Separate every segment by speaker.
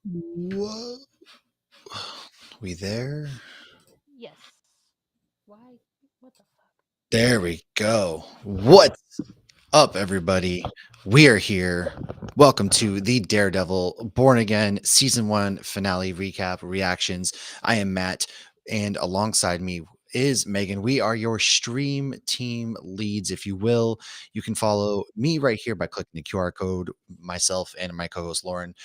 Speaker 1: Whoa. We there?
Speaker 2: Yes. Why? What the fuck?
Speaker 1: There we go. What's up, everybody? We are here. Welcome to the Daredevil Born Again Season 1 finale recap reactions. I am Matt, and alongside me is Megan. We are your stream team leads, if you will. You can follow me right here by clicking the QR code, myself and my co host Lauren.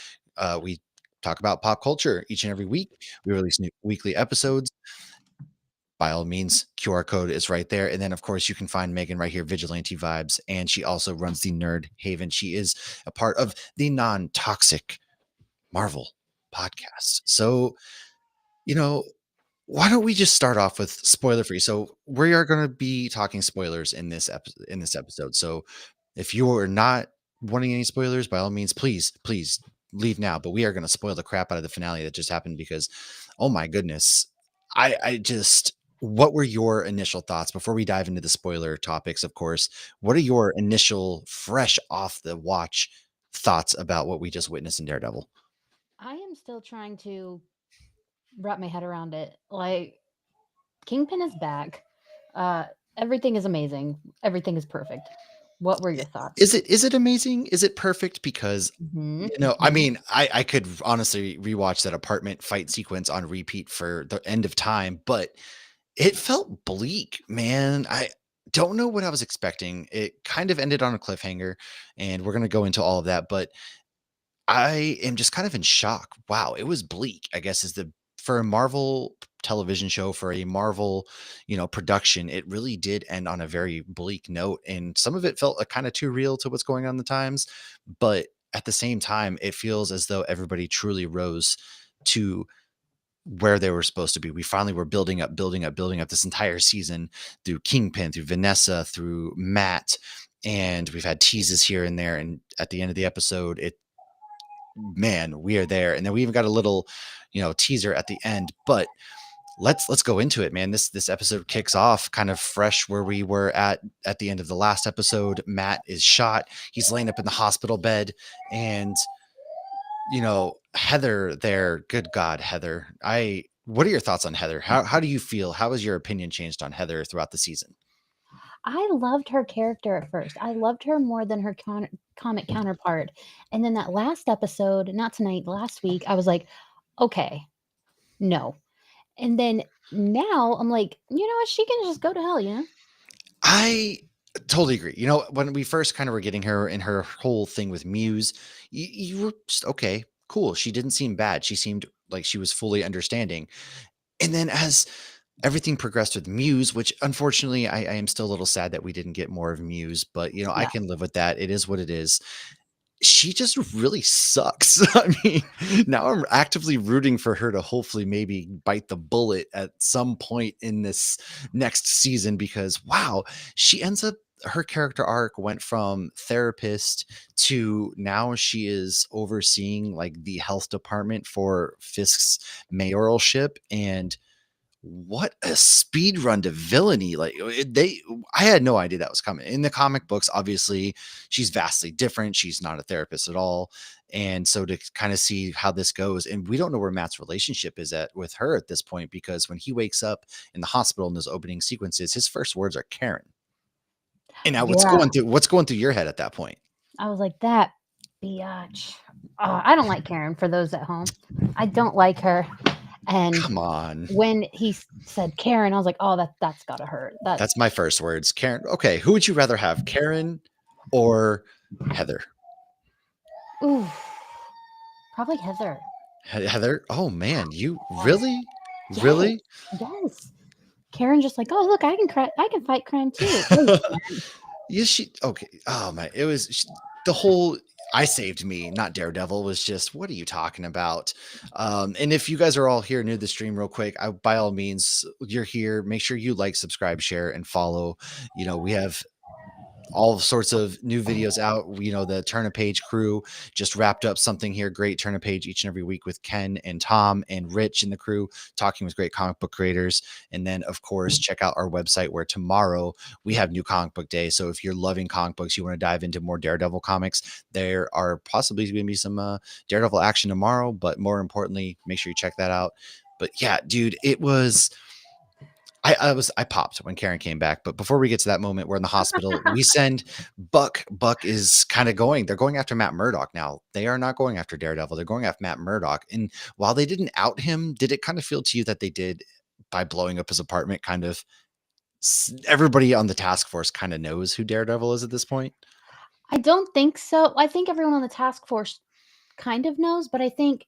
Speaker 1: We talk about pop culture each and every week. We release new weekly episodes. By all means, QR code is right there. And then, of course, you can find Megan right here, Vigilante Vibes. And she also runs the Nerd Haven. She is a part of the non toxic Marvel podcast. So, you know, why don't we just start off with spoiler free? So we are going to be talking spoilers in this episode. So if you are not wanting any spoilers, by all means, please leave now. But we are going to spoil the crap out of the finale that just happened because, oh my goodness, I just. What were your initial thoughts before we dive into the spoiler topics? Of course, what are your initial, fresh off the watch thoughts about what we just witnessed in Daredevil?
Speaker 2: I am still trying to wrap my head around it. Like, Kingpin is back. Uh, Everything is amazing. Everything is perfect. What were your thoughts?
Speaker 1: Is it amazing? Is it perfect? Because
Speaker 2: Hmm.
Speaker 1: I
Speaker 2: Hmm.
Speaker 1: mean, I could honestly rewatch that apartment fight sequence on repeat for the end of time, but it felt bleak, man. I don't know what I was expecting. It kind of ended on a cliffhanger, and we're gonna go into all of that, but I am just kind of in shock. Wow, it was bleak, I guess is the for a Marvel television show, for a Marvel, production, it really did end on a very bleak note. And some of it felt like kind of too real to what's going on in the times. But at the same time, it feels as though everybody truly rose to where they were supposed to be. We finally were building up, building up, building up this entire season through Kingpin, through Vanessa, through Matt, and we've had teases here and there. And at the end of the episode, it man, we are there. And then we even got a little, teaser at the end. But let's go into it, man. This episode kicks off kind of fresh where we were at the end of the last episode. Matt is shot. He's laying up in the hospital bed, and Heather there. Good God, Heather. I. What are your thoughts on Heather? How do you feel? How has your opinion changed on Heather throughout the season?
Speaker 2: I loved her character at first. I loved her more than her comic counterpart. And then that last episode, not tonight, last week, I was like, okay, no. And then now I'm like, you know what? She can just go to hell, you know?
Speaker 1: I totally agree. When we first kind of were getting her in her whole thing with Muse, you were just okay, cool. She didn't seem bad. She seemed like she was fully understanding. And then as everything progressed with Muse, which unfortunately I am still a little sad that we didn't get more of Muse, but I
Speaker 2: Yeah.
Speaker 1: can live with that. It is what it is. She just really sucks. I mean, now I'm actively rooting for her to hopefully maybe bite the bullet at some point in this next season because wow, she ends up her character arc went from therapist to now she is overseeing like the health department for Fisk's mayoralship. And what a speed run to villainy. Like I had no idea that was coming. In the comic books, obviously, she's vastly different. She's not a therapist at all. And so to kind of see how this goes, and we don't know where Matt's relationship is at with her at this point, because when he wakes up in the hospital in those opening sequences, his first words are Karen. And now what's
Speaker 2: Yeah.
Speaker 1: going through your head at that point?
Speaker 2: I was like, that biatch. I don't like Karen for those at home. I don't like her. And
Speaker 1: Come on.
Speaker 2: when he said Karen, I was like, oh, that's gotta hurt.
Speaker 1: That's my first words. Karen. Okay, who would you rather have, Karen or Heather?
Speaker 2: Ooh, probably Heather.
Speaker 1: Heather? Oh man, you
Speaker 2: Yeah.
Speaker 1: really?
Speaker 2: Yes,
Speaker 1: Really?
Speaker 2: yes. Karen just like, oh look, I can cry. I can fight crime too. No, you can't.
Speaker 1: Yes, she okay. Oh my, it was the whole I saved me, not Daredevil was just what are you talking about? And if you guys are all here new to the stream real quick, by all means, you're here. Make sure you like, subscribe, share, and follow. We have all sorts of new videos out. The Turn a Page crew just wrapped up something here. Great Turn a Page each and every week with Ken and Tom and Rich and the crew talking with great comic book creators. And then, of course, check out our website where tomorrow we have new comic book day. So if you're loving comic books, you want to dive into more Daredevil comics, there are possibly going to be some Daredevil action tomorrow. But more importantly, make sure you check that out. But yeah, dude, it was. I popped when Karen came back, but before we get to that moment, we're in the hospital. We send Buck. Buck is kind of going. They're going after Matt Murdock now. They are not going after Daredevil. They're going after Matt Murdock. And while they didn't out him, did it kind of feel to you that they did by blowing up his apartment? Kind of everybody on the task force kind of knows who Daredevil is at this point.
Speaker 2: I don't think so. I think everyone on the task force kind of knows, but I think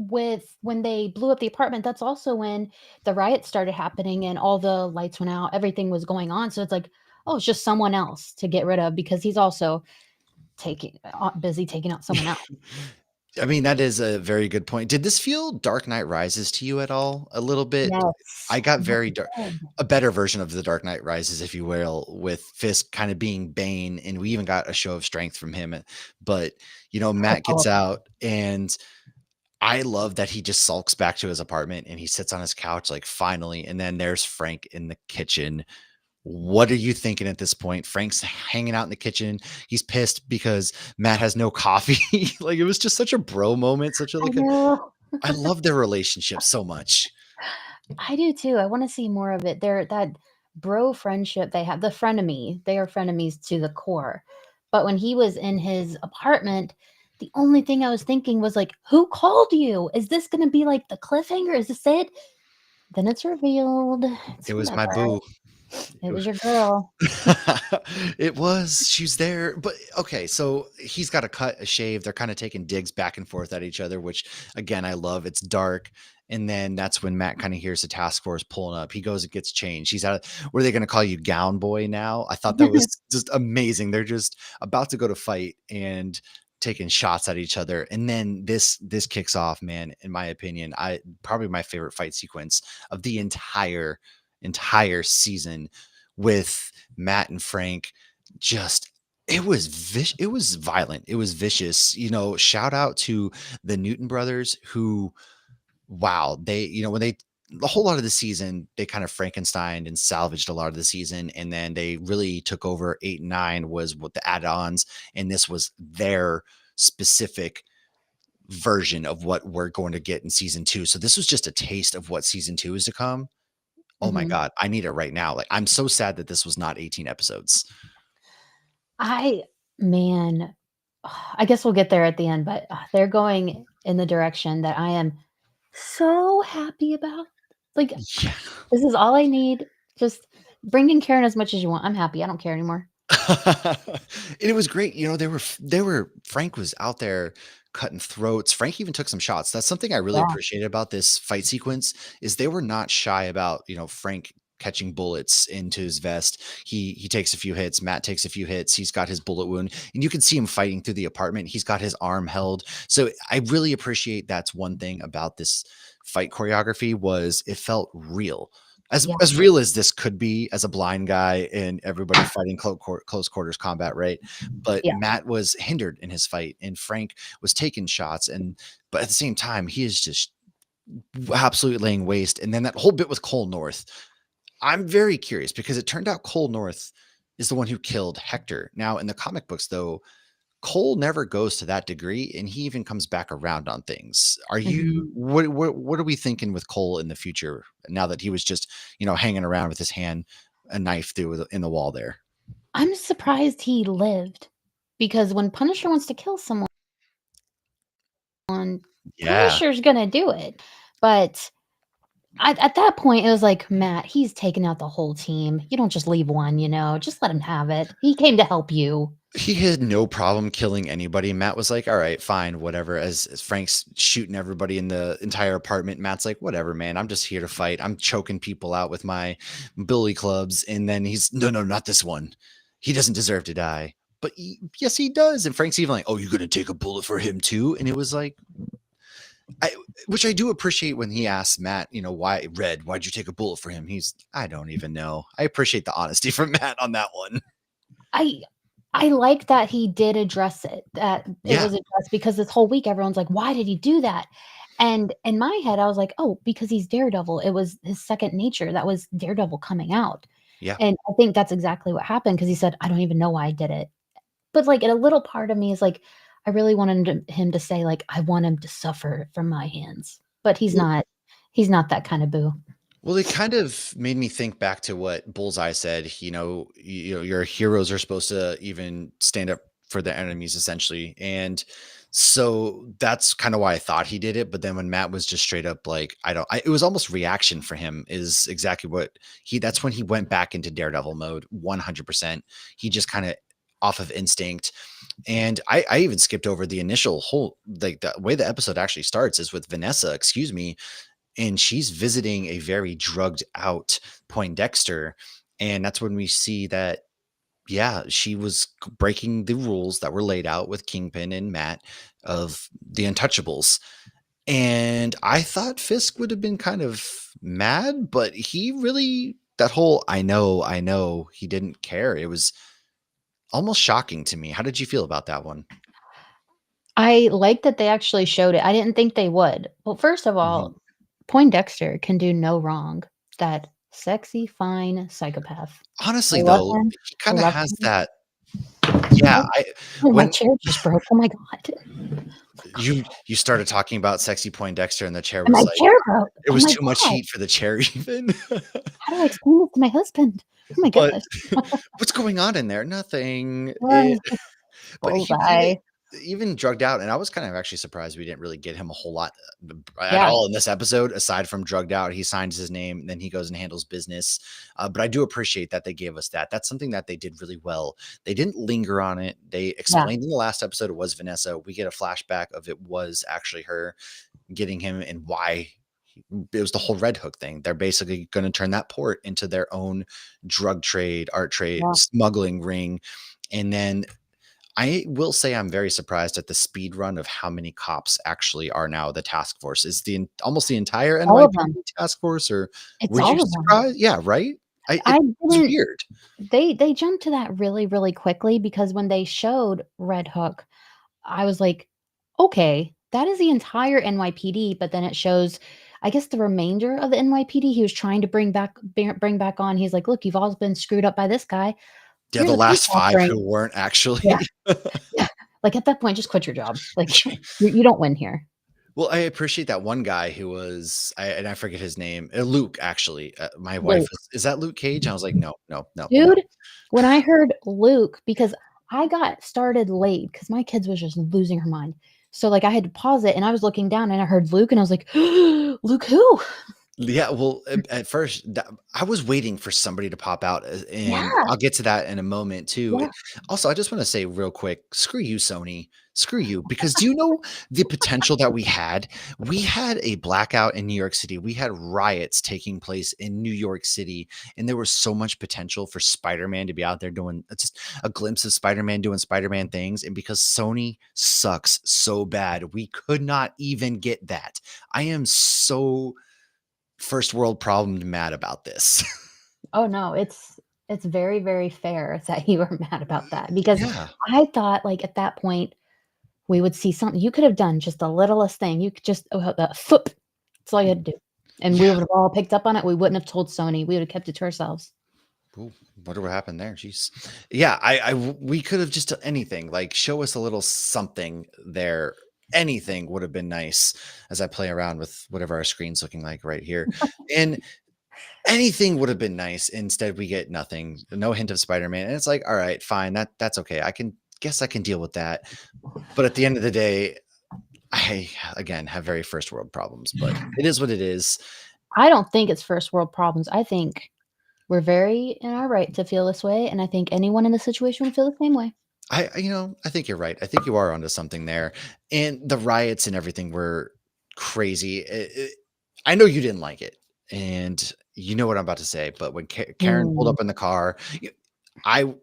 Speaker 2: when they blew up the apartment, that's also when the riots started happening and all the lights went out, everything was going on. So it's like, oh, it's just someone else to get rid of because he's also taking busy taking out someone else.
Speaker 1: I mean, that is a very good point. Did this feel Dark Knight Rises to you at all? A little bit?
Speaker 2: Yes.
Speaker 1: I got
Speaker 2: Yes,
Speaker 1: very
Speaker 2: it
Speaker 1: dark,
Speaker 2: did.
Speaker 1: a better version of the Dark Knight Rises, if you will, with Fisk kind of being Bane, and we even got a show of strength from him. But
Speaker 2: So
Speaker 1: Matt gets
Speaker 2: powerful.
Speaker 1: out, and I love that he just sulks back to his apartment and he sits on his couch, like finally. And then there's Frank in the kitchen. What are you thinking at this point? Frank's hanging out in the kitchen. He's pissed because Matt has no coffee. Like it was just such a bro moment, such a
Speaker 2: I
Speaker 1: like a
Speaker 2: know.
Speaker 1: I love their relationship so much.
Speaker 2: I do too. I wanna see more of it. They're that bro friendship they have, the frenemy, they are frenemies to the core. But when he was in his apartment, the only thing I was thinking was like, "Who called you? Is this gonna be like the cliffhanger? Is this it?" Then it's revealed.
Speaker 1: It
Speaker 2: It's
Speaker 1: was my
Speaker 2: whatever.
Speaker 1: boo.
Speaker 2: It was your girl.
Speaker 1: It was. She's there. But okay, so he's got a cut, a shave. They're kind of taking digs back and forth at each other, which again, I love. It's dark. And then that's when Matt kind of hears the task force pulling up. He goes and gets changed. He's out. What are they going to call you, gown boy now? I thought that was just amazing. They're just about to go to fight and taking shots at each other. And then this kicks off, man, in my opinion. I probably my favorite fight sequence of the entire season with Matt and Frank. Just it was violent, it was vicious. Shout out to the Newton brothers who, wow, they when they the whole lot of the season they kind of Frankenstein and salvaged a lot of the season, and then they really took over 8 and 9 was what the add-ons, and this was their specific version of what we're going to get in season 2. So this was just a taste of what season 2 is to come. Oh my
Speaker 2: Mhm.
Speaker 1: god, I need it right now. Like, I'm so sad that this was not 18 episodes.
Speaker 2: I man, I guess we'll get there at the end, but, they're going in the direction that I am so happy about. Like,
Speaker 1: Yeah.
Speaker 2: this is all I need. Just bring in Karen as much as you want. I'm happy. I don't care anymore.
Speaker 1: It was great. Frank was out there cutting throats. Frank even took some shots. That's something I really
Speaker 2: Yeah.
Speaker 1: appreciated about this fight sequence is they were not shy about, Frank catching bullets into his vest. He takes a few hits, Matt takes a few hits. He's got his bullet wound and you can see him fighting through the apartment. He's got his arm held. So I really appreciate that's one thing about this fight choreography was it felt real,
Speaker 2: Yeah.
Speaker 1: as real as this could be as a blind guy and everybody fighting close quarters combat, right? But
Speaker 2: Yeah.
Speaker 1: Matt was hindered in his fight, and Frank was taking shots, but at the same time, he is just absolutely laying waste. And then that whole bit with Cole North, I'm very curious because it turned out Cole North is the one who killed Hector. Now in the comic books, though, Cole never goes to that degree, and he even comes back around on things. Are
Speaker 2: Mhm.
Speaker 1: you what are we thinking with Cole in the future now that he was just, hanging around with his hand, a knife through in the wall there?
Speaker 2: I'm surprised he lived because when Punisher wants to kill someone,
Speaker 1: Yeah.
Speaker 2: Punisher's gonna do it. But at that point, it was like, "Matt, he's taken out the whole team. You don't just leave one, just let him have it. He came to help you."
Speaker 1: He had no problem killing anybody. Matt was like, "All right, fine, whatever." As Frank's shooting everybody in the entire apartment, Matt's like, "Whatever, man. I'm just here to fight. I'm choking people out with my billy clubs." And then he's, "No, no, not this one. He doesn't deserve to die." But yes, he does. And Frank's even like, "Oh, you're gonna take a bullet for him too?" And it was like, I, which I do appreciate when he asks Matt, why Red? Why'd you take a bullet for him? I don't even know. I appreciate the honesty from Matt on that one.
Speaker 2: I like that he did address it, that it
Speaker 1: Yeah,
Speaker 2: was addressed because this whole week everyone's like, "Why did he do that?" And in my head, I was like, "Oh, because he's Daredevil. It was his second nature. That was Daredevil coming out."
Speaker 1: yeah.
Speaker 2: And I think that's exactly what happened because he said, "I don't even know why I did it." But, like, a little part of me is like, I really wanted him to say, like, "I want him to suffer from my hands." But he's not that kind of boo.
Speaker 1: Well, it kind of made me think back to what Bullseye said. Your heroes are supposed to even stand up for their enemies, essentially. And so that's kind of why I thought he did it. But then when Matt was just straight up like, it was almost reaction for him, is exactly what that's when he went back into Daredevil mode 100%. He just kind of off of instinct. And I even skipped over the initial whole, like the way the episode actually starts is with Vanessa, excuse me, and she's visiting a very drugged out Poindexter, and that's when we see that, yeah, she was breaking the rules that were laid out with Kingpin and Matt of the Untouchables. And I thought Fisk would have been kind of mad, but he really, that whole I know, he didn't care. It was almost shocking to me. How did you feel about that one?
Speaker 2: I like that they actually showed it. I didn't think they would. Well, first of
Speaker 1: Mhm.
Speaker 2: all, Poindexter can do no wrong. That sexy, fine psychopath. I
Speaker 1: Honestly,
Speaker 2: love
Speaker 1: though,
Speaker 2: him.
Speaker 1: he
Speaker 2: I
Speaker 1: kind of
Speaker 2: love
Speaker 1: has
Speaker 2: him.
Speaker 1: that. Yeah,
Speaker 2: Oh,
Speaker 1: I
Speaker 2: oh, my
Speaker 1: when
Speaker 2: chair just broke. Oh my god.
Speaker 1: you started talking about sexy Poindexter, and the chair
Speaker 2: And
Speaker 1: was
Speaker 2: my
Speaker 1: like,
Speaker 2: chair broke.
Speaker 1: it
Speaker 2: Oh
Speaker 1: was
Speaker 2: my
Speaker 1: too much
Speaker 2: god.
Speaker 1: heat for the chair even.
Speaker 2: How do I explain this to my husband? Oh my
Speaker 1: But
Speaker 2: goodness.
Speaker 1: what's going on in there? Nothing. But he
Speaker 2: Bullseye.
Speaker 1: even drugged out, and I was kind of actually surprised we didn't really get him a whole lot at
Speaker 2: Yeah,
Speaker 1: all in this episode, aside from drugged out. He signs his name, and then he goes and handles business. But I do appreciate that they gave us that. That's something that they did really well. They didn't linger on it. They
Speaker 2: yeah,
Speaker 1: explained in the last episode it was Vanessa. We get a flashback of it was actually her getting him, and why it was the whole Red Hook thing. They're basically going to turn that port into their own drug trade, art trade,
Speaker 2: yeah.
Speaker 1: smuggling ring. And then I will say I'm very surprised at the speed run of how many cops actually are now the task force. Is almost the entire
Speaker 2: All of them.
Speaker 1: NYPD task force, or
Speaker 2: It's
Speaker 1: were you
Speaker 2: all of them.
Speaker 1: surprised? Yeah, right.
Speaker 2: I
Speaker 1: It was
Speaker 2: didn't
Speaker 1: weird.
Speaker 2: they jumped to that really, really quickly because when they showed Red Hook, I was like, "Okay, that is the entire NYPD," but then it shows, I guess, the remainder of the NYPD he was trying to bring back on. He's like, "Look, you've all been screwed up by this guy.
Speaker 1: Yeah,
Speaker 2: Here's
Speaker 1: the
Speaker 2: a peace
Speaker 1: last five
Speaker 2: offering."
Speaker 1: who weren't
Speaker 2: Yeah,
Speaker 1: actually.
Speaker 2: yeah. Like, at that point, just quit your job. Like, you don't win here.
Speaker 1: Well, I appreciate that one guy who was, and I forget his name, Luke. Actually, my wife
Speaker 2: Luke.
Speaker 1: is that Luke Cage? I was like, no, no, no, no.
Speaker 2: Dude, when I heard Luke because I got started late because my kids was just losing her mind. So, like, I had to pause it, and I was looking down, and I heard Luke, and I was like, "Luke who?"
Speaker 1: Yeah, well, at first, I was waiting for somebody to pop out, and
Speaker 2: Yeah,
Speaker 1: I'll get to that in a moment too.
Speaker 2: yeah.
Speaker 1: Also, I just want to say real quick, screw you, Sony. Screw you. Because do you know the potential that we had? We had a blackout in New York City. We had riots taking place in New York City, and there was so much potential for Spider-Man to be out there doing just a glimpse of Spider-Man doing Spider-Man things. And because Sony sucks so bad, we could not even get that. I am so first world problem mad about this.
Speaker 2: Oh, no, it's very, very fair that you were mad about that because
Speaker 1: Yeah.
Speaker 2: I thought, like, at that point, we would see something you could have done just the littlest thing. You could just foot. That's all you had to do, and we
Speaker 1: Yeah.
Speaker 2: would have all picked up on it. We wouldn't have told Sony. We would have kept it to ourselves.
Speaker 1: Ooh, wonder what happened there. Jeez. Yeah, we could have just done anything. Like show us a little something there. Anything would have been nice as I play around with whatever our screen's looking like right here. And anything would have been nice. Instead, we get nothing. No hint of Spider-Man. And it's like, all right, fine. That's okay. I can deal with that. But at the end of the day, I again have very first world problems, but it is what it is.
Speaker 2: I don't think it's first world problems. I think we're very in our right to feel this way, and I think anyone in this situation would feel the same way.
Speaker 1: I think you're right. I think you are onto something there. And the riots and everything were crazy. I know you didn't like it, and you know what I'm about to say. But when Karen pulled
Speaker 2: Mm.
Speaker 1: up in the car, I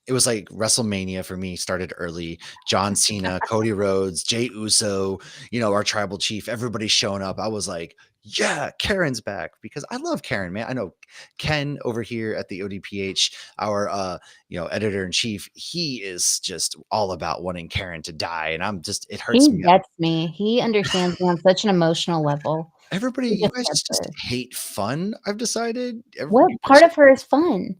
Speaker 1: it was like WrestleMania for me started early. John Cena, Cody Rhodes, Jay Uso, our tribal chief, everybody showing up. I was like, Yeah, Karen's back because I love Karen, man. I know Ken over here at the ODPH, our editor in chief, he is just all about wanting Karen to die, and I'm just it hurts
Speaker 2: He
Speaker 1: me.
Speaker 2: gets me. He understands me on such an emotional level.
Speaker 1: Everybody,
Speaker 2: He
Speaker 1: you
Speaker 2: just
Speaker 1: guys
Speaker 2: gets
Speaker 1: just
Speaker 2: her.
Speaker 1: hate fun. I've decided.
Speaker 2: What
Speaker 1: You
Speaker 2: part
Speaker 1: guys,
Speaker 2: of her is fun?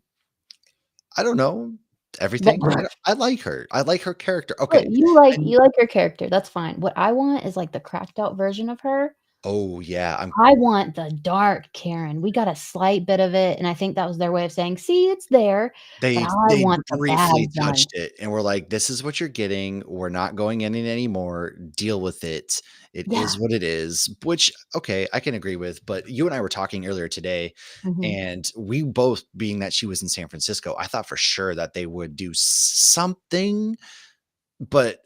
Speaker 1: I don't know
Speaker 2: That
Speaker 1: everything. I like her. I like her character.
Speaker 2: look,
Speaker 1: Okay, and
Speaker 2: you like her character, that's fine. What I want is, like, the cracked out version of her.
Speaker 1: oh yeah,
Speaker 2: I want the dark Karen. We got a slight bit of it, and I think that was their way of saying, "See, it's there, but I
Speaker 1: They
Speaker 2: want the bad
Speaker 1: briefly
Speaker 2: one."
Speaker 1: touched it, and we're like, "This is what you're getting. We're not going in it anymore. Deal with it. It
Speaker 2: Yeah.
Speaker 1: is what it is." Which, okay, I can agree with. But you and I were talking earlier today,
Speaker 2: Mhm.
Speaker 1: and we both, being that she was in San Francisco, I thought for sure that they would do something, but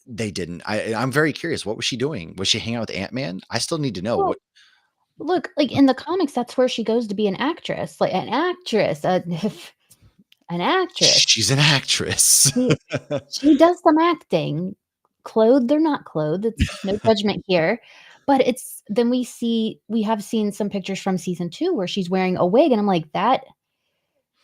Speaker 1: they didn't. I'm very curious. What was she doing? Was she hanging out with Ant Man? I still need to know.
Speaker 2: Well, look, like, in the comics, that's where she goes to be an actress, like, an actress, an actress.
Speaker 1: She's an actress.
Speaker 2: She she does some acting, clothed or not clothed, it's no judgment here, but it's then we have seen some pictures from season 2 where she's wearing a wig, and I'm like, "That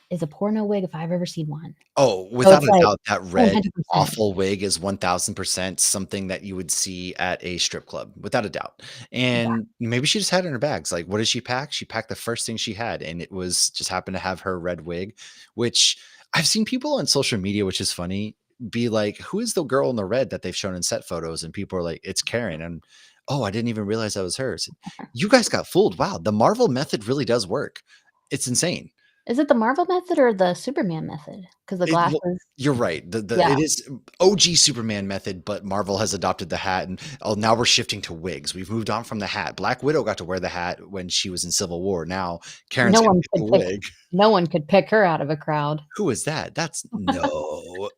Speaker 2: is a porno wig if I've ever seen one."
Speaker 1: Oh,
Speaker 2: So
Speaker 1: without
Speaker 2: it's
Speaker 1: a
Speaker 2: like
Speaker 1: doubt, that red
Speaker 2: 100%.
Speaker 1: awful wig is 1000% something that you would see at a strip club, without a doubt,
Speaker 2: Yeah.
Speaker 1: and maybe she just had it in her bags, like, what did she pack? She packed the first thing she had, and it was just happened to have her red wig, which I've seen people on social media, which is funny, be like, "Who is the girl in the red that they've shown in set photos?" And people are like, "It's Karen," and, "Oh, I didn't even realize that was hers." You guys got fooled. Wow, the Marvel method really does work. It's insane.
Speaker 2: Is it the Marvel method or the Superman method? 'Cause the
Speaker 1: It well,
Speaker 2: glasses.
Speaker 1: you're right. The
Speaker 2: Yeah.
Speaker 1: it is OG Superman method, but Marvel has adopted the hat, and, oh, now we're shifting to wigs. We've moved on from the hat. Black Widow got to wear the hat when she was in Civil War. Now Karen's
Speaker 2: No
Speaker 1: gonna
Speaker 2: one
Speaker 1: get the
Speaker 2: could pick
Speaker 1: wig.
Speaker 2: no one could pick her out of a crowd.
Speaker 1: Who is that? That's no.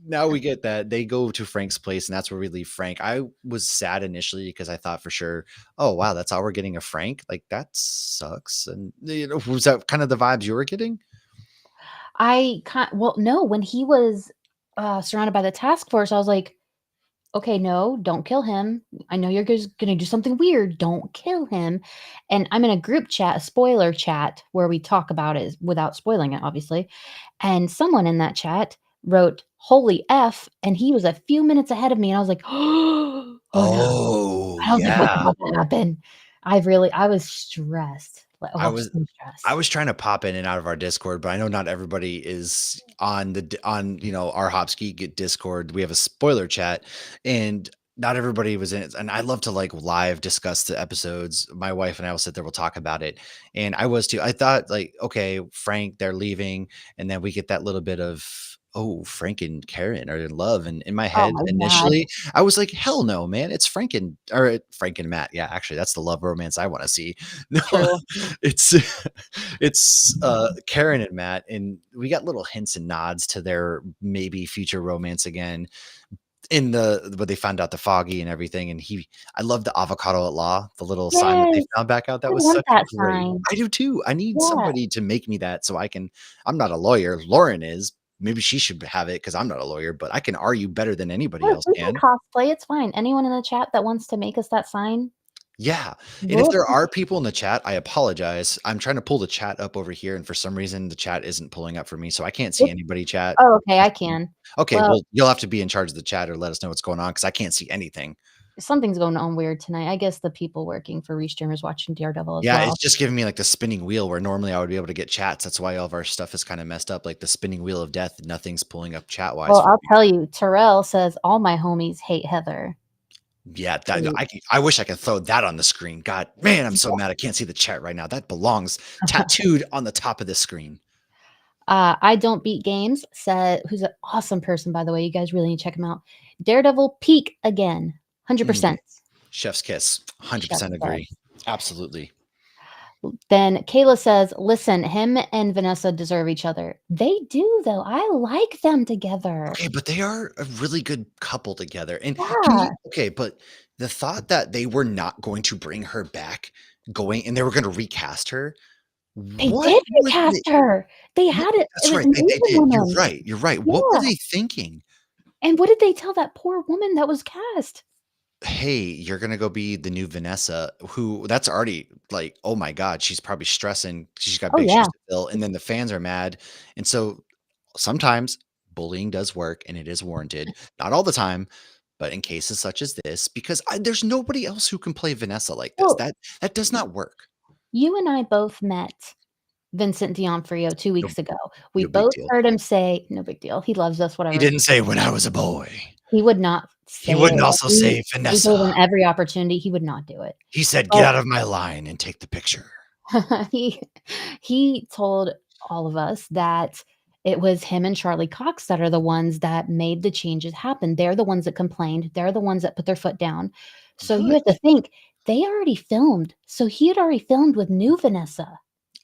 Speaker 1: Now we get that. They go to Frank's place, and that's where we leave Frank. I was sad initially because I thought for sure, "Oh, wow, that's all we're getting of Frank? Like, that sucks." And, was that kind of the vibes you were getting?
Speaker 2: Well, no, when he was, surrounded by the task force, I was like, "Okay, no, don't kill him. I know you're just gonna do something weird. Don't kill him." And I'm in a group chat, a spoiler chat, where we talk about it without spoiling it, obviously. And someone in that chat wrote, "Holy F," and he was a few minutes ahead of me, and I was like, "Oh no."
Speaker 1: Oh,
Speaker 2: I was like, "What's
Speaker 1: yeah.
Speaker 2: about to happen?" I was stressed, like,
Speaker 1: I
Speaker 2: oh,
Speaker 1: was
Speaker 2: so
Speaker 1: I
Speaker 2: stressed.
Speaker 1: was trying to pop in and out of our Discord, but I know not everybody is on our Hopsky get Discord. We have a spoiler chat, and not everybody was in it. And I love to like live discuss the episodes. My wife and I will sit there, we'll talk about it. And I was too. I thought like, okay, Frank, they're leaving, and then we get that little bit of, oh, Frank and Karen are in love. And in my
Speaker 2: Oh
Speaker 1: head,
Speaker 2: my god,
Speaker 1: initially, I was like, hell no, man. It's Frank and Matt. Yeah, actually, that's the love romance I want to see. No,
Speaker 2: true.
Speaker 1: it's Karen and Matt, and we got little hints and nods to their maybe future romance again in the but they found out the Foggy and everything, and I love the avocado at law, the little sign that they
Speaker 2: Yes,
Speaker 1: found back out.
Speaker 2: I
Speaker 1: That was
Speaker 2: want
Speaker 1: such a
Speaker 2: that
Speaker 1: great.
Speaker 2: sign.
Speaker 1: I do too. I need
Speaker 2: Yeah.
Speaker 1: somebody to make me that so I can. I'm not a lawyer. Lauren is. Maybe she should have it because I'm not a lawyer, but I can argue better than anybody
Speaker 2: Look,
Speaker 1: else
Speaker 2: we can
Speaker 1: can.
Speaker 2: cosplay, it's fine. Anyone in the chat that wants to make us that sign,
Speaker 1: Yeah, and if
Speaker 2: we'll
Speaker 1: there are
Speaker 2: appreciate.
Speaker 1: people in the chat, I apologize. I'm trying to pull the chat up over here, and for some reason, the chat isn't pulling up for me, so I can't see
Speaker 2: It
Speaker 1: anybody chat.
Speaker 2: Oh, okay, I can.
Speaker 1: Okay,
Speaker 2: Well,
Speaker 1: well, you'll have to be in charge of the chat or let us know what's going on because I can't see anything.
Speaker 2: something's going on weird tonight. I guess the people working for Restream watching Daredevil as
Speaker 1: Yeah,
Speaker 2: well.
Speaker 1: it's just giving me, like, the spinning wheel where normally I would be able to get chats. That's why all of our stuff is kinda messed up, like the spinning wheel of death. Nothing's pulling up chat-wise
Speaker 2: Well,
Speaker 1: for
Speaker 2: I'll
Speaker 1: me.
Speaker 2: tell you, Terrell says, "All my homies hate Heather."
Speaker 1: Yeah, that
Speaker 2: So
Speaker 1: I wish I could throw that on the screen. God, man, I'm so mad I can't see the chat right now. That belongs tattooed on the top of the screen.
Speaker 2: I Don't Beat Games said, who's an awesome person, by the way, you guys really need to check him out. Daredevil peak again,
Speaker 1: Mm,
Speaker 2: 100%.
Speaker 1: chef's kiss.
Speaker 2: Chef's
Speaker 1: 100% agree.
Speaker 2: kiss.
Speaker 1: Absolutely.
Speaker 2: Then Kayla says, "Listen, him and Vanessa deserve each other." They do, though. I like them together.
Speaker 1: Okay, but they are a really good couple together, and can
Speaker 2: Yeah.
Speaker 1: you okay, but the thought that they were not going to bring her back, going and they were gonna recast her,
Speaker 2: They
Speaker 1: what
Speaker 2: did
Speaker 1: was the
Speaker 2: recast her. They
Speaker 1: yeah,
Speaker 2: had it
Speaker 1: that's
Speaker 2: was
Speaker 1: right,
Speaker 2: an
Speaker 1: they
Speaker 2: Asian
Speaker 1: did,
Speaker 2: woman.
Speaker 1: you're right, what were
Speaker 2: Yeah.
Speaker 1: they thinking?
Speaker 2: And what did they tell that poor woman that was cast?
Speaker 1: hey, you're gonna go be the new Vanessa, who that's already like, oh my god, she's probably stressing. She's got
Speaker 2: Oh,
Speaker 1: big shoes
Speaker 2: yeah.
Speaker 1: to fill, and then the fans are mad. And so sometimes bullying does work and it is warranted. Not all the time, but in cases such as this, because there's nobody else who can play Vanessa like this.
Speaker 2: Well,
Speaker 1: That does not work.
Speaker 2: you and I both met Vincent D'Onofrio 2
Speaker 1: No,
Speaker 2: weeks ago. We
Speaker 1: no big
Speaker 2: both
Speaker 1: deal.
Speaker 2: heard him say, "No big deal. He loves us,
Speaker 1: He
Speaker 2: whatever."
Speaker 1: didn't say when I was a boy.
Speaker 2: He would not
Speaker 1: He
Speaker 2: say
Speaker 1: wouldn't
Speaker 2: it.
Speaker 1: also say
Speaker 2: We gave
Speaker 1: Vanessa.
Speaker 2: him every opportunity. He would not do it.
Speaker 1: He said, "Get
Speaker 2: But
Speaker 1: out of my line and take the picture."
Speaker 2: he he told all of us that it was him and Charlie Cox that are the ones that made the changes happen. They're the ones that complained. They're the ones that put their foot down. So you
Speaker 1: Good.
Speaker 2: have to think, they already filmed. So he had already filmed with new Vanessa.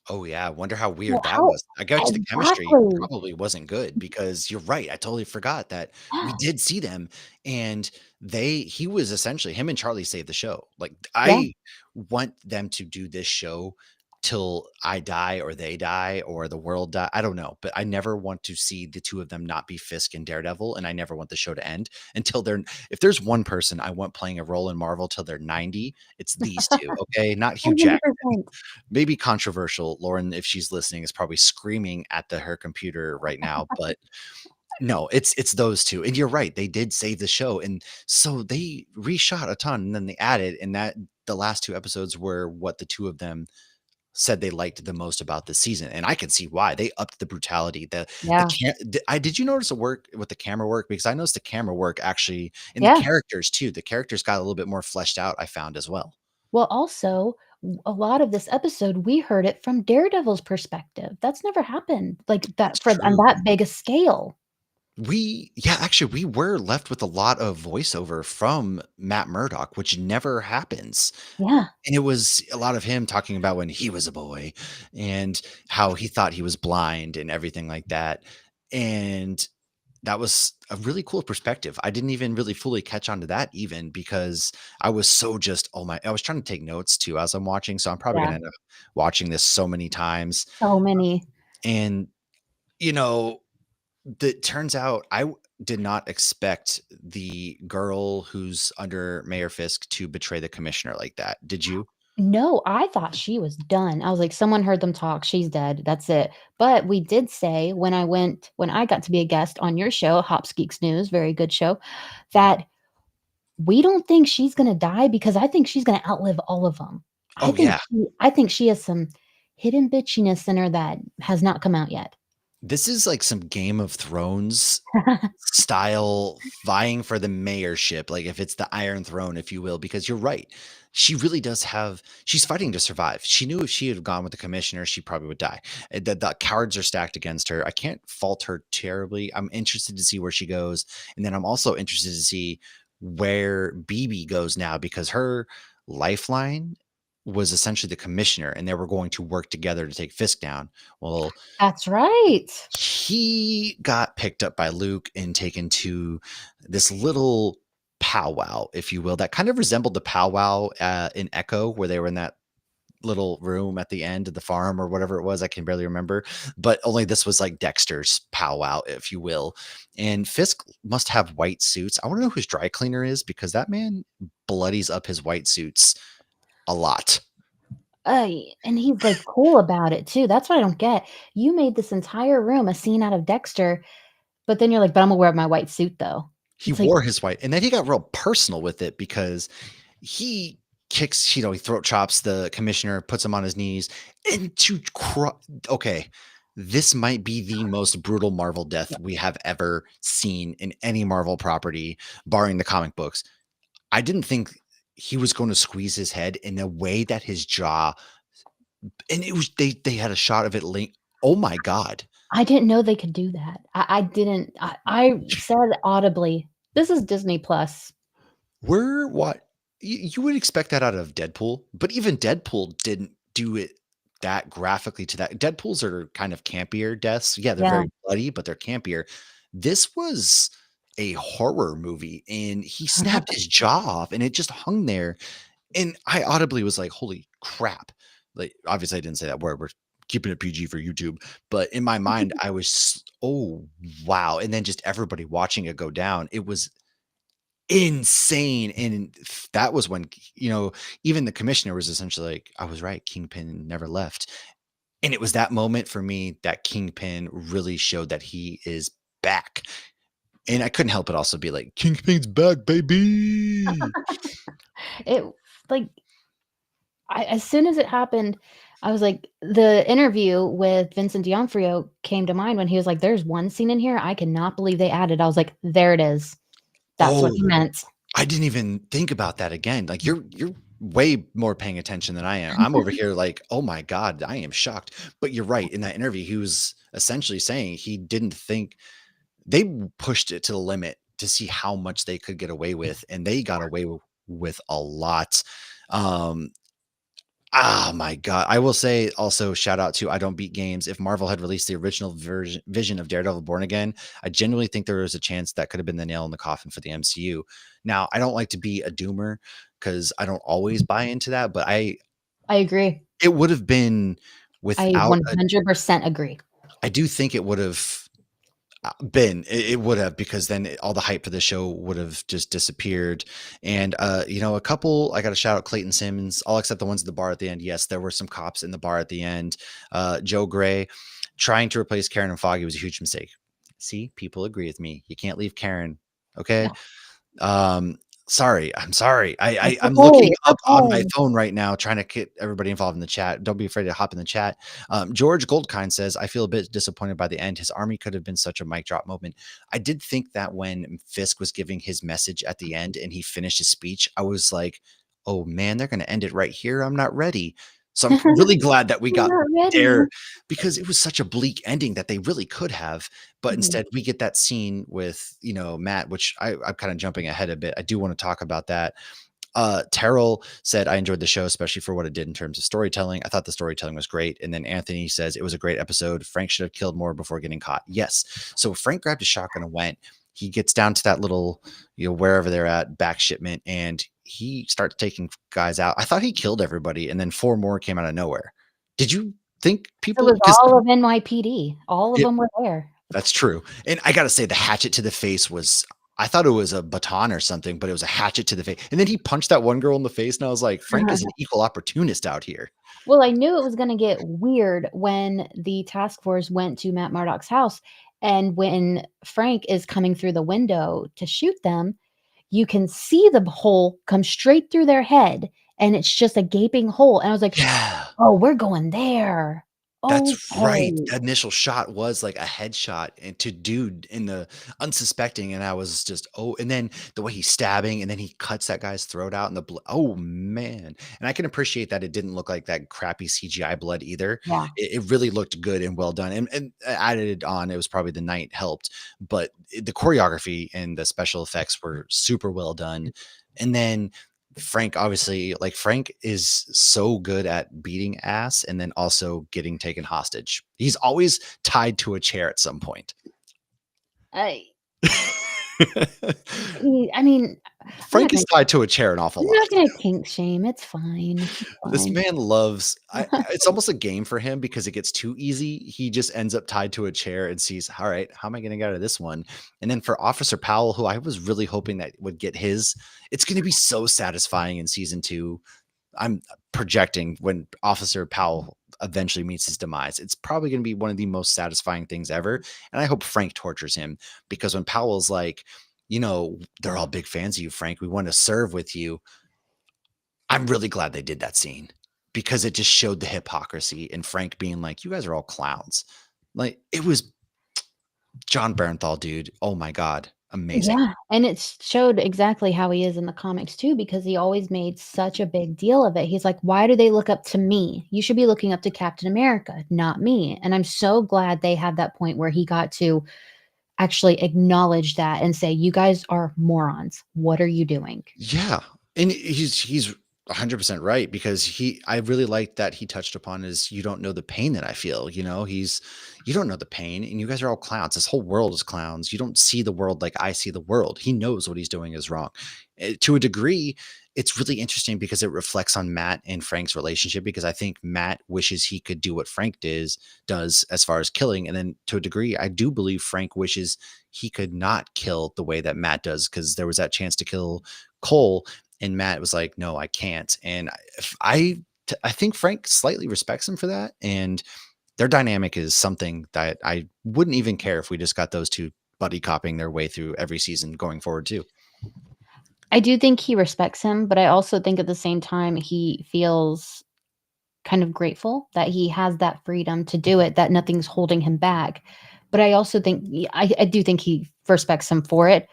Speaker 1: Oh, yeah, I wonder how
Speaker 2: Well,
Speaker 1: weird that
Speaker 2: how
Speaker 1: was. I bet you the chemistry
Speaker 2: exactly.
Speaker 1: probably wasn't good because you're right, I totally forgot that we
Speaker 2: Yeah,
Speaker 1: did see them, and he was essentially him and Charlie saved the show. Like,
Speaker 2: yeah,
Speaker 1: I want them to do this show till I die or they die or the world die, I don't know, but I never want to see the 2 of them not be Fisk and Daredevil, and I never want the show to end until they're if there's one person I want playing a role in Marvel till they're 90, it's these 2, okay? Not Hugh Jackman.
Speaker 2: 100%.
Speaker 1: Maybe controversial. Lauren, if she's listening, is probably screaming at her computer right now, but no, it's those 2, and you're right, they did save the show, and so they reshot a ton, and then they added, and that the last 2 episodes were what the 2 of them said they liked the most about this season, and I can see why. They upped the brutality, the
Speaker 2: Yeah,
Speaker 1: cam did you notice the work with the camera work? Because I noticed the camera work actually and the
Speaker 2: yeah.
Speaker 1: characters too, the characters got a little bit more fleshed out, I found as well.
Speaker 2: Well, also, a lot of this episode, we heard it from Daredevil's perspective. That's never happened like
Speaker 1: That's
Speaker 2: that for on
Speaker 1: true.
Speaker 2: that big a scale.
Speaker 1: Actually, we were left with a lot of voiceover from Matt Murdock, which never happens,
Speaker 2: Yeah,
Speaker 1: and it was a lot of him talking about when he was a boy and how he thought he was blind and everything like that, and that was a really cool perspective. I didn't even really fully catch on to that even because I was so just, oh my I was trying to take notes too as I'm watching, so I'm probably
Speaker 2: yeah.
Speaker 1: gonna end up watching this so many times,
Speaker 2: So many.
Speaker 1: and, you know, it turns out did not expect the girl who's under Mayor Fisk to betray the commissioner like that. Did you?
Speaker 2: No, I thought she was done. I was like, "Someone heard them talk, she's dead, that's it." But we did say when I got to be a guest on your show, Hops Geeks News, very good show, that we don't think she's gonna die because I think she's gonna outlive all of them.
Speaker 1: Oh, yeah.
Speaker 2: I think she has some hidden bitchiness in her that has not come out yet.
Speaker 1: This is like some Game of Thrones style vying for the mayorship, like if it's the Iron Throne, if you will, because you're right. She really does have she's fighting to survive. She knew if she had gone with the commissioner, she probably would die. The cards are stacked against her. I can't fault her terribly. I'm interested to see where she goes. And then I'm also interested to see where BB goes now because her lifeline was essentially the commissioner and they were going to work together to take Fisk down. Well,
Speaker 2: That's right.
Speaker 1: he got picked up by Luke and taken to this little powwow, if you will, that kind of resembled the powwow in Echo, where they were in that little room at the end of the farm or whatever it was. I can barely remember, but only this was like Dexter's powwow, if you will. And Fisk must have white suits. I want to know who his dry cleaner is because that man bloodies up his white suits a lot.
Speaker 2: And he's, like, cool about it too, that's what I don't get. You made this entire room a scene out of Dexter, but then you're like, "But Imma wear my white suit, though."
Speaker 1: He
Speaker 2: It's like,
Speaker 1: wore his white, and then he got real personal with it because he kicks, he throat chops the commissioner, puts him on his knees, and okay, this might be the most brutal Marvel death we have ever seen in any Marvel property, barring the comic books. I didn't think he was going to squeeze his head in a way that his jaw, and it was they had a shot of it oh my god.
Speaker 2: I didn't know they could do that. I didn't I said audibly, "This is Disney Plus."
Speaker 1: We're what you would expect that out of Deadpool, but even Deadpool didn't do it that graphically to that. Deadpools are kind of campier deaths. Yeah, they're
Speaker 2: Yeah.
Speaker 1: very bloody, but they're campier. This was a horror movie, and he snapped his jaw off, and it just hung there. And I audibly was like, "Holy crap!" Like, obviously, I didn't say that word. We're keeping it PG for YouTube, but in my mind, I was, "Oh wow!" And then just everybody watching it go down. It was insane, and that was when, even the commissioner was essentially like, "I was right, Kingpin never left." And it was that moment for me that Kingpin really showed that he is back, and I couldn't help but also be like, "Kingpin's back, baby!"
Speaker 2: It like as soon as it happened, I was like the interview with Vincent D'Onofrio came to mind when he was like, "There's one scene in here I cannot believe they added." I was like, "There it is. That's what
Speaker 1: Oh,
Speaker 2: he meant."
Speaker 1: I didn't even think about that again. Like, you're way more paying attention than I am. I'm over here like, "Oh my god, I am shocked." But you're right, in that interview, he was essentially saying he didn't think they pushed it to the limit to see how much they could get away with, and they got away with a lot. Um, my god. I will say also shout out to I Don't Beat Games. If Marvel had released the original vision of Daredevil Born Again, I genuinely think there was a chance that could have been the nail in the coffin for the MCU. Now, I don't like to be a doomer because I don't always buy into that, but
Speaker 2: I agree.
Speaker 1: it would have been
Speaker 2: I
Speaker 1: without a
Speaker 2: 100% agree.
Speaker 1: I do think it would have been it would have, because then all the hype for the show would have just disappeared. And a couple, I got to shout out Clayton Simmons, all except the ones at the bar at the end. Yes, there were some cops in the bar at the end. Joe Gray trying to replace Karen and Foggy was a huge mistake. See, people agree with me. You can't leave Karen. Okay.
Speaker 2: No,
Speaker 1: Um, sorry, I'm sorry.
Speaker 2: it's
Speaker 1: I'm
Speaker 2: okay,
Speaker 1: looking
Speaker 2: it's
Speaker 1: up on my
Speaker 2: okay.
Speaker 1: phone right now, trying to get everybody involved in the chat. Don't be afraid to hop in the chat. George Goldkind says, "I feel a bit disappointed by the end. His army could have been such a mic drop moment." I did think that when Fisk was giving his message at the end and he finished his speech, I was like, "Oh man, they're going to end it right here. I'm not ready." So I'm really glad that we
Speaker 2: We're
Speaker 1: got
Speaker 2: not ready.
Speaker 1: there, because it was such a bleak ending that they really could have. But
Speaker 2: Mhm.
Speaker 1: instead, we get that scene with, Matt, which I'm kind of jumping ahead a bit. I do want to talk about that. Terrell said, "I enjoyed the show, especially for what it did in terms of storytelling. I thought the storytelling was great." And then Anthony says, "It was a great episode. Frank should have killed more before getting caught." Yes. So Frank grabbed a shotgun and went. He gets down to that little, wherever they're at, back shipment, and he starts taking guys out. I thought he killed everybody, and then four more came out of nowhere. Did you think
Speaker 2: It
Speaker 1: people?
Speaker 2: was
Speaker 1: Because
Speaker 2: all of NYPD. All of them were there.
Speaker 1: that's true. And I gotta say the hatchet to the face was, I thought it was a baton or something, but it was a hatchet to the face. And then he punched that one girl in the face, and I was like, Frank is an equal opportunist out here.
Speaker 2: Well, I knew it was gonna get weird when the task force went to Matt Murdock's house, and when Frank is coming through the window to shoot them, you can see the hole come straight through their head, and it's just a gaping hole, and I was like,
Speaker 1: Yeah.
Speaker 2: "Oh, we're going there.
Speaker 1: That's right.
Speaker 2: Okay."
Speaker 1: That initial shot was like a headshot and to dude in the unsuspecting, and I was just, oh, and then the way he's stabbing, and then he cuts that guy's throat out, and the blood. Oh man! And I can appreciate that it didn't look like that crappy CGI blood either.
Speaker 2: Yeah.
Speaker 1: It really looked good and well done, and added on, it was probably the night helped, but the choreography and the special effects were super well done. And then Frank, obviously, like, Frank is so good at beating ass and then also getting taken hostage. He's always tied to a chair at some point.
Speaker 2: I I mean, I'm not
Speaker 1: Frank is
Speaker 2: gonna
Speaker 1: tied to a chair an awful
Speaker 2: I'm
Speaker 1: lot.
Speaker 2: not gonna kink shame, it's fine, it's
Speaker 1: This
Speaker 2: fine.
Speaker 1: man loves it's almost a game for him because it gets too easy. He just ends up tied to a chair and sees, "All right, how am I gonna get out of this one?" And then for Officer Powell, who I was really hoping that would get his, it's gonna be so satisfying in season 2. I'm projecting when Officer Powell eventually meets his demise. It's probably going to be one of the most satisfying things ever. And I hope Frank tortures him, because when Powell's like, they're all big fans of you, Frank. We want to serve with you. I'm really glad they did that scene, because it just showed the hypocrisy and Frank being like, "You guys are all clowns." Like, it was John Bernthal, dude. Oh my God. Amazing.
Speaker 2: Yeah, and it showed exactly how he is in the comics too, because he always made such a big deal of it. He's like, "Why do they look up to me? You should be looking up to Captain America, not me." And I'm so glad they had that point where he got to actually acknowledge that and say, "You guys are morons. What are you doing?"
Speaker 1: Yeah, and he's 100% right, because I really like that he touched upon is, you don't know the pain that I feel, you don't know the pain, and you guys are all clowns. This whole world is clowns. You don't see the world like I see the world. He knows what he's doing is wrong. To a degree, it's really interesting because it reflects on Matt and Frank's relationship, because I think Matt wishes he could do what Frank does as far as killing, and then to a degree, I do believe Frank wishes he could not kill the way that Matt does, because there was that chance to kill Cole, and Matt was like, "No, I can't." And I think Frank slightly respects him for that, and their dynamic is something that I wouldn't even care if we just got those two buddy copying their way through every season going forward too.
Speaker 2: I do think he respects him, but I also think at the same time he feels kind of grateful that he has that freedom to do it, that nothing's holding him back. But I also think I do think he respects him for it.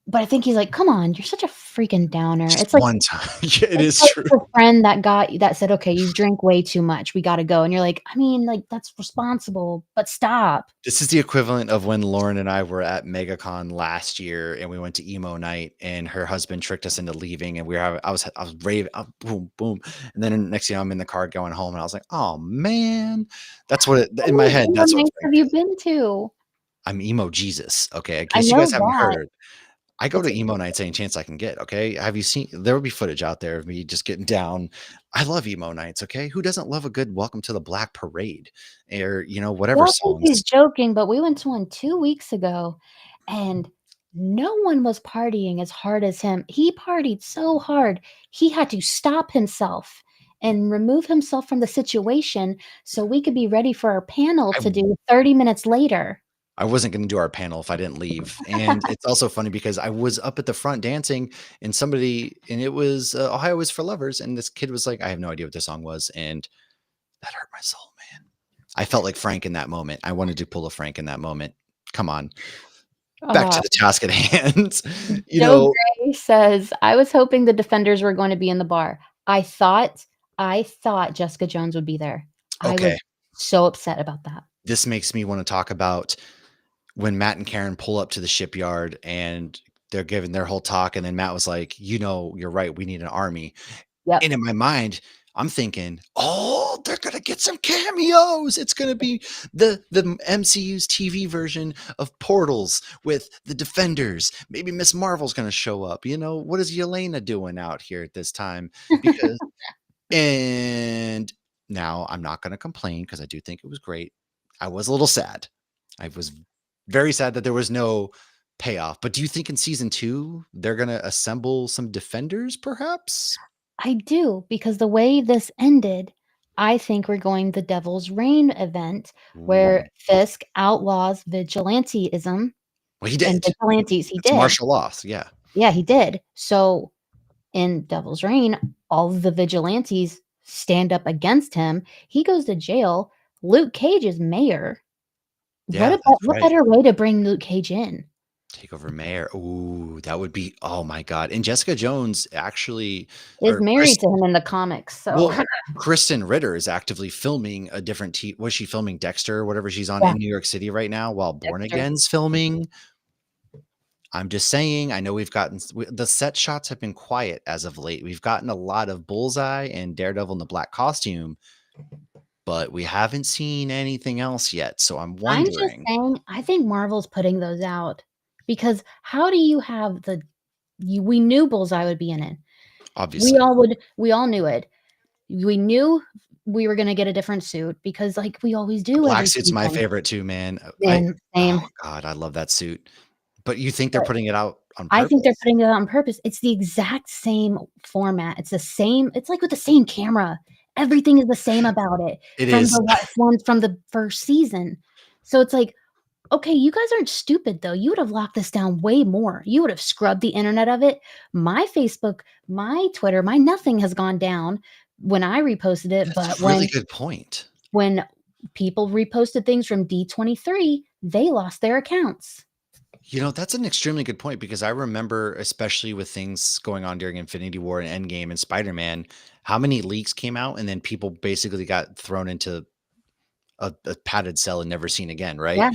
Speaker 2: But I think he's like, "Come on, you're such a freaking downer."
Speaker 1: Just one time. Yeah, it
Speaker 2: It's
Speaker 1: is
Speaker 2: like
Speaker 1: true.
Speaker 2: the friend that said, "Okay, you drink way too much. We gotta go." And you're like, "I mean, like, that's responsible, but stop."
Speaker 1: This is the equivalent of when Lauren and I were at MegaCon last year, and we went to emo night, and her husband tricked us into leaving, and we were having, I was raving, boom, boom, and then next thing you know, I'm in the car going home, and I was like, "Oh man," that's what it,
Speaker 2: How
Speaker 1: in my
Speaker 2: many
Speaker 1: head.
Speaker 2: emo
Speaker 1: That's what
Speaker 2: nights
Speaker 1: Frank
Speaker 2: have you
Speaker 1: is.
Speaker 2: been to?
Speaker 1: I'm emo Jesus. Okay, in
Speaker 2: I
Speaker 1: case you guys
Speaker 2: know
Speaker 1: haven't
Speaker 2: that.
Speaker 1: heard, I go
Speaker 2: It's
Speaker 1: to emo nights any chance I can get. Okay, have you seen? There will be footage out there of me just getting down. I love emo nights. Okay, who doesn't love a good "Welcome to the Black Parade" or whatever
Speaker 2: Y'all think he's
Speaker 1: songs?
Speaker 2: joking, but we went to one 2 weeks ago, and no one was partying as hard as him. He partied so hard, he had to stop himself and remove himself from the situation so we could be ready for our panel
Speaker 1: I
Speaker 2: to do 30 minutes later.
Speaker 1: I wasn't gonna do our panel if I didn't leave, and it's also funny because I was up at the front dancing, and it was, "Ohio is for Lovers," and this kid was like, I have no idea what the song was, and that hurt my soul, man. I felt like Frank in that moment. I wanted to pull a Frank in that moment. Come on, back
Speaker 2: Uh,
Speaker 1: to the task at hand. You
Speaker 2: Joe
Speaker 1: know
Speaker 2: Gray says, "I was hoping the Defenders were going to be in the bar. I thought Jessica Jones would be there." I
Speaker 1: okay,
Speaker 2: was so upset about that.
Speaker 1: this makes me wanna talk about when Matt and Karen pull up to the shipyard, and they're giving their whole talk, and then Matt was like, "You're right, we need an army."
Speaker 2: Yep.
Speaker 1: And in my mind, I'm thinking, "Oh, they're gonna get some cameos. It's gonna be the MCU's TV version of Portals with the Defenders. Maybe Miss Marvel's gonna show up. What is Yelena doing out here at this time?" Because and now I'm not gonna complain because I do think it was great. I was a little sad. I was very sad that there was no payoff. But do you think in season 2 they're gonna assemble some Defenders perhaps?
Speaker 2: I do, because the way this ended, I think we're going the Devil's Reign event
Speaker 1: Ooh.
Speaker 2: where Fisk outlaws vigilantism
Speaker 1: Well, he
Speaker 2: and
Speaker 1: did.
Speaker 2: vigilantes. He
Speaker 1: It's
Speaker 2: did.
Speaker 1: martial laws, yeah.
Speaker 2: Yeah, he did. So in Devil's Reign, all of the vigilantes stand up against him. He goes to jail. Luke Cage is mayor.
Speaker 1: Yeah, that's
Speaker 2: What
Speaker 1: right.
Speaker 2: better way to bring Luke Cage in?
Speaker 1: Take over mayor. Ooh, that would be, oh my god, and Jessica Jones actually,
Speaker 2: Is
Speaker 1: or Chris
Speaker 2: married to him in the comics, so
Speaker 1: well, Kristen Ritter is actively filming a different was she filming Dexter or whatever she's on
Speaker 2: yeah,
Speaker 1: in New York City right now while Born
Speaker 2: Dexter.
Speaker 1: Again's filming? I'm just saying, I know the set shots have been quiet as of late. We've gotten a lot of Bullseye and Daredevil in the black costume, but we haven't seen anything else yet, so I'm
Speaker 2: I'm just
Speaker 1: wondering,
Speaker 2: saying, I think Marvel's putting those out because how do you have we knew Bullseye would be in it.
Speaker 1: obviously.
Speaker 2: We all knew it. We knew we were gonna get a different suit because, like, we always
Speaker 1: The
Speaker 2: do
Speaker 1: black
Speaker 2: every
Speaker 1: suit's my
Speaker 2: season.
Speaker 1: favorite too, man.
Speaker 2: Same,
Speaker 1: Oh
Speaker 2: same.
Speaker 1: god, I love that suit. But you think they're
Speaker 2: But
Speaker 1: putting it out on
Speaker 2: I think they're
Speaker 1: purpose?
Speaker 2: putting it out on purpose. It's the exact same format. It's like with the same camera. Everything is the same about it
Speaker 1: It
Speaker 2: from
Speaker 1: is.
Speaker 2: the one from the 1st season. So it's like, okay, you guys aren't stupid though. You would have locked this down way more. You would have scrubbed the internet of it. My Facebook, my Twitter, my nothing has gone down when I reposted it,
Speaker 1: That's
Speaker 2: but
Speaker 1: a really good point.
Speaker 2: when people reposted things from D23, they lost their accounts.
Speaker 1: That's an extremely good point, because I remember, especially with things going on during Infinity War and Endgame and Spider-Man, how many leaks came out and then people basically got thrown into a padded cell and never seen again, right?
Speaker 2: Yeah,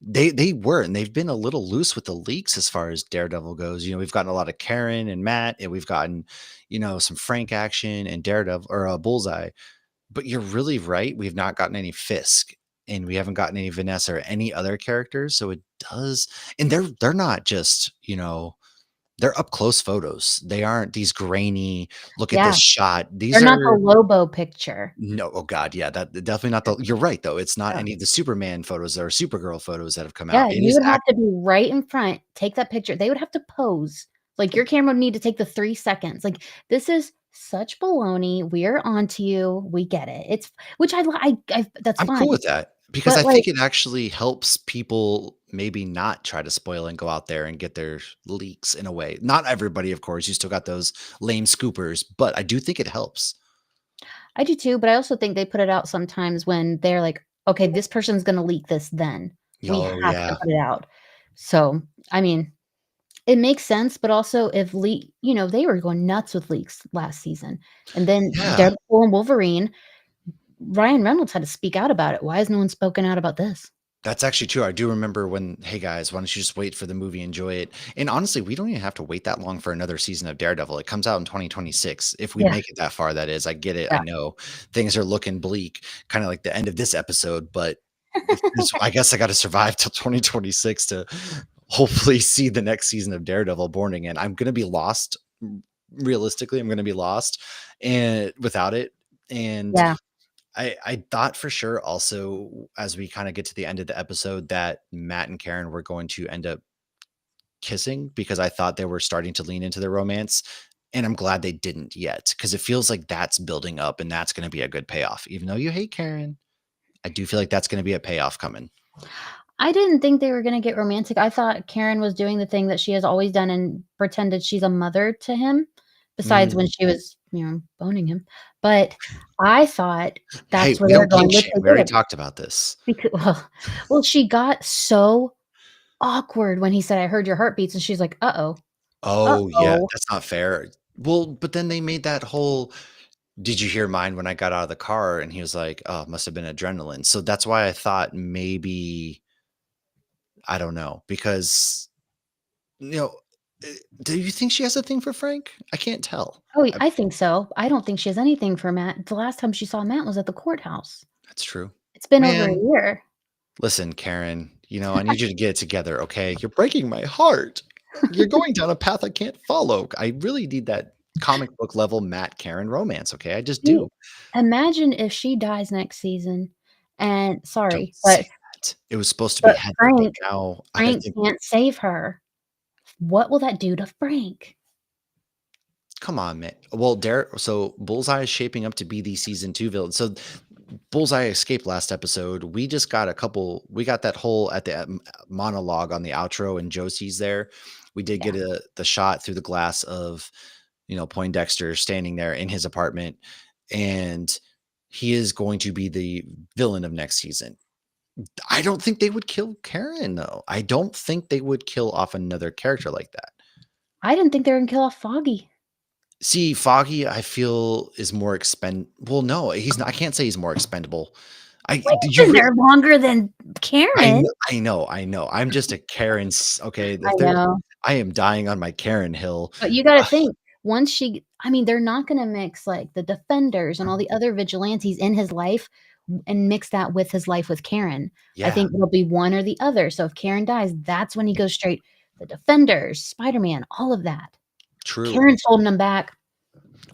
Speaker 1: They were, and they've been a little loose with the leaks as far as Daredevil goes. We've gotten a lot of Karen and Matt, and we've gotten, some Frank action and Daredevil or Bullseye. But you're really right. We've not gotten any Fisk, and we haven't gotten any Vanessa or any other characters. So it does, and they're not just, they're up close photos. They aren't these grainy, "Look at
Speaker 2: Yeah,
Speaker 1: this shot."
Speaker 2: they're
Speaker 1: These
Speaker 2: not the
Speaker 1: are
Speaker 2: Lobo picture.
Speaker 1: no, oh god, yeah, that definitely not the you're right, though, it's not
Speaker 2: Yeah.
Speaker 1: any of the Superman photos or Supergirl photos that have come out.
Speaker 2: Yeah,
Speaker 1: It
Speaker 2: you
Speaker 1: is
Speaker 2: would have to be right in front, take that picture. They would have to pose. Like, your camera would need to take the 3 seconds. Like, this is such baloney. We're onto you. We get it. It's which I that's
Speaker 1: I'm cool
Speaker 2: fine.
Speaker 1: with that because
Speaker 2: But,
Speaker 1: I
Speaker 2: like,
Speaker 1: think it actually helps people maybe not try to spoil and go out there and get their leaks in a way. Not everybody, of course, you still got those lame scoopers, but I do think it helps.
Speaker 2: I do too, but I also think they put it out sometimes when they're like, "Okay, this person's gonna leak this then. We
Speaker 1: Oh,
Speaker 2: have to
Speaker 1: yeah.
Speaker 2: put it out." So, I mean, it makes sense, but also if they were going nuts with leaks last season, and then
Speaker 1: Yeah.
Speaker 2: Deadpool and Wolverine, Ryan Reynolds had to speak out about it. Why has no one spoken out about this?
Speaker 1: That's actually true. I do remember when, "Hey, guys, why don't you just wait for the movie, enjoy it?" And honestly, we don't even have to wait that long for another season of Daredevil. It comes out in 2026, if we
Speaker 2: Yeah,
Speaker 1: make it that far, that is. I get it, I
Speaker 2: yeah.
Speaker 1: know things are looking bleak, kinda like the end of this episode, but this I guess I gotta survive till 2026 to hopefully see the next season of Daredevil Born Again. I'm gonna be lost, realistically, I'm gonna be lost, and without it, and
Speaker 2: Yeah.
Speaker 1: I thought for sure also as we kinda get to the end of the episode that Matt and Karen were going to end up kissing because I thought they were starting to lean into their romance, and I'm glad they didn't yet because it feels like that's building up and that's gonna be a good payoff. Even though you hate Karen, I do feel like that's gonna be a payoff coming.
Speaker 2: I didn't think they were gonna get romantic. I thought Karen was doing the thing that she has always done and pretended she's a mother to him, besides when
Speaker 1: Mm.
Speaker 2: she was, boning him. But I thought
Speaker 1: Hey,
Speaker 2: that's where
Speaker 1: we
Speaker 2: they were
Speaker 1: don't
Speaker 2: going,
Speaker 1: kink
Speaker 2: which
Speaker 1: shame.
Speaker 2: they
Speaker 1: We already
Speaker 2: did.
Speaker 1: talked about this.
Speaker 2: Becau well, she got so awkward when he said, "I heard your heartbeats," and she's like, "Uh-oh,
Speaker 1: Oh, yeah,
Speaker 2: uh-oh."
Speaker 1: that's not fair. Well, but then they made that whole, "Did you hear mine when I got out of the car?" And he was like, "Oh, it must have been adrenaline." So that's why I thought maybe I don't know, because, you know, do you think she has a thing for Frank? I can't tell.
Speaker 2: Oh,
Speaker 1: I
Speaker 2: I think so. I don't think she has anything for Matt. The last time she saw Matt was at the courthouse.
Speaker 1: That's true.
Speaker 2: It's been over a
Speaker 1: Man,
Speaker 2: year.
Speaker 1: listen, Karen, I need you to get it together, okay? You're breaking my heart. You're going down a path I can't follow. I really need that comic book level Matt Karen romance, okay? I just
Speaker 2: She
Speaker 1: do.
Speaker 2: Imagine if she dies next season and
Speaker 1: Don't
Speaker 2: sorry,
Speaker 1: say that. It was supposed to be
Speaker 2: but
Speaker 1: Heather, but
Speaker 2: Frank
Speaker 1: now I
Speaker 2: Frank
Speaker 1: think
Speaker 2: can't save her. What will that do to Frank?
Speaker 1: come on, man. Well, so Bullseye is shaping up to be the season 2 villain. So Bullseye escaped last episode. We got that whole at the monologue on the outro and Josie's there. We did
Speaker 2: Yeah.
Speaker 1: get the shot through the glass of, Poindexter standing there in his apartment, and he is going to be the villain of next season. I don't think they would kill Karen, though. I don't think they would kill off another character like that.
Speaker 2: I didn't think they were gonna kill off Foggy.
Speaker 1: See, Foggy, I feel is more well, no, he's not. I can't say he's more expendable. I
Speaker 2: Well,
Speaker 1: did
Speaker 2: he's
Speaker 1: you
Speaker 2: been
Speaker 1: re
Speaker 2: there longer than Karen.
Speaker 1: I know. I'm just a Karen's okay.
Speaker 2: I
Speaker 1: If there,
Speaker 2: know,
Speaker 1: I am dying on my Karen hill.
Speaker 2: but you gotta think, once she I mean, they're not gonna mix, like, the Defenders and all the other vigilantes in his life and mix that with his life with Karen. I
Speaker 1: Yeah,
Speaker 2: think it'll be one or the other, so if Karen dies, that's when he goes straight the Defenders, Spider-Man, all of that.
Speaker 1: true.
Speaker 2: Karen's holding him back.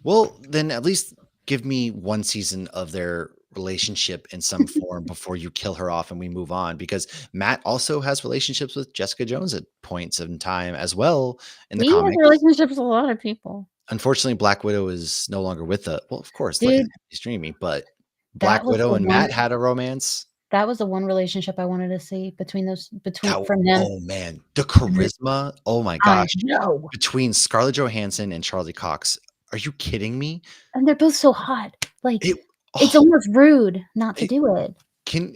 Speaker 1: Well, then at least give me one season of their relationship in some form before you kill her off and we move on. Because Matt also has relationships with Jessica Jones at points in time as well in the
Speaker 2: He has
Speaker 1: comics.
Speaker 2: relationships with a lot of people.
Speaker 1: Unfortunately, Black Widow is no longer with the well, of course, look at
Speaker 2: Dude,
Speaker 1: him, he's dreamy, but
Speaker 2: that
Speaker 1: Black
Speaker 2: was
Speaker 1: Widow
Speaker 2: the
Speaker 1: and
Speaker 2: one
Speaker 1: Matt had a romance.
Speaker 2: that was the one relationship I wanted to see between those between
Speaker 1: That
Speaker 2: from them.
Speaker 1: oh, man, the
Speaker 2: Mhm.
Speaker 1: charisma, oh my
Speaker 2: I
Speaker 1: gosh,
Speaker 2: know,
Speaker 1: between Scarlett Johansson and Charlie Cox. Are you kidding me?
Speaker 2: and they're both so hot, like,
Speaker 1: It
Speaker 2: it's
Speaker 1: oh,
Speaker 2: almost rude not to
Speaker 1: it
Speaker 2: do it.
Speaker 1: can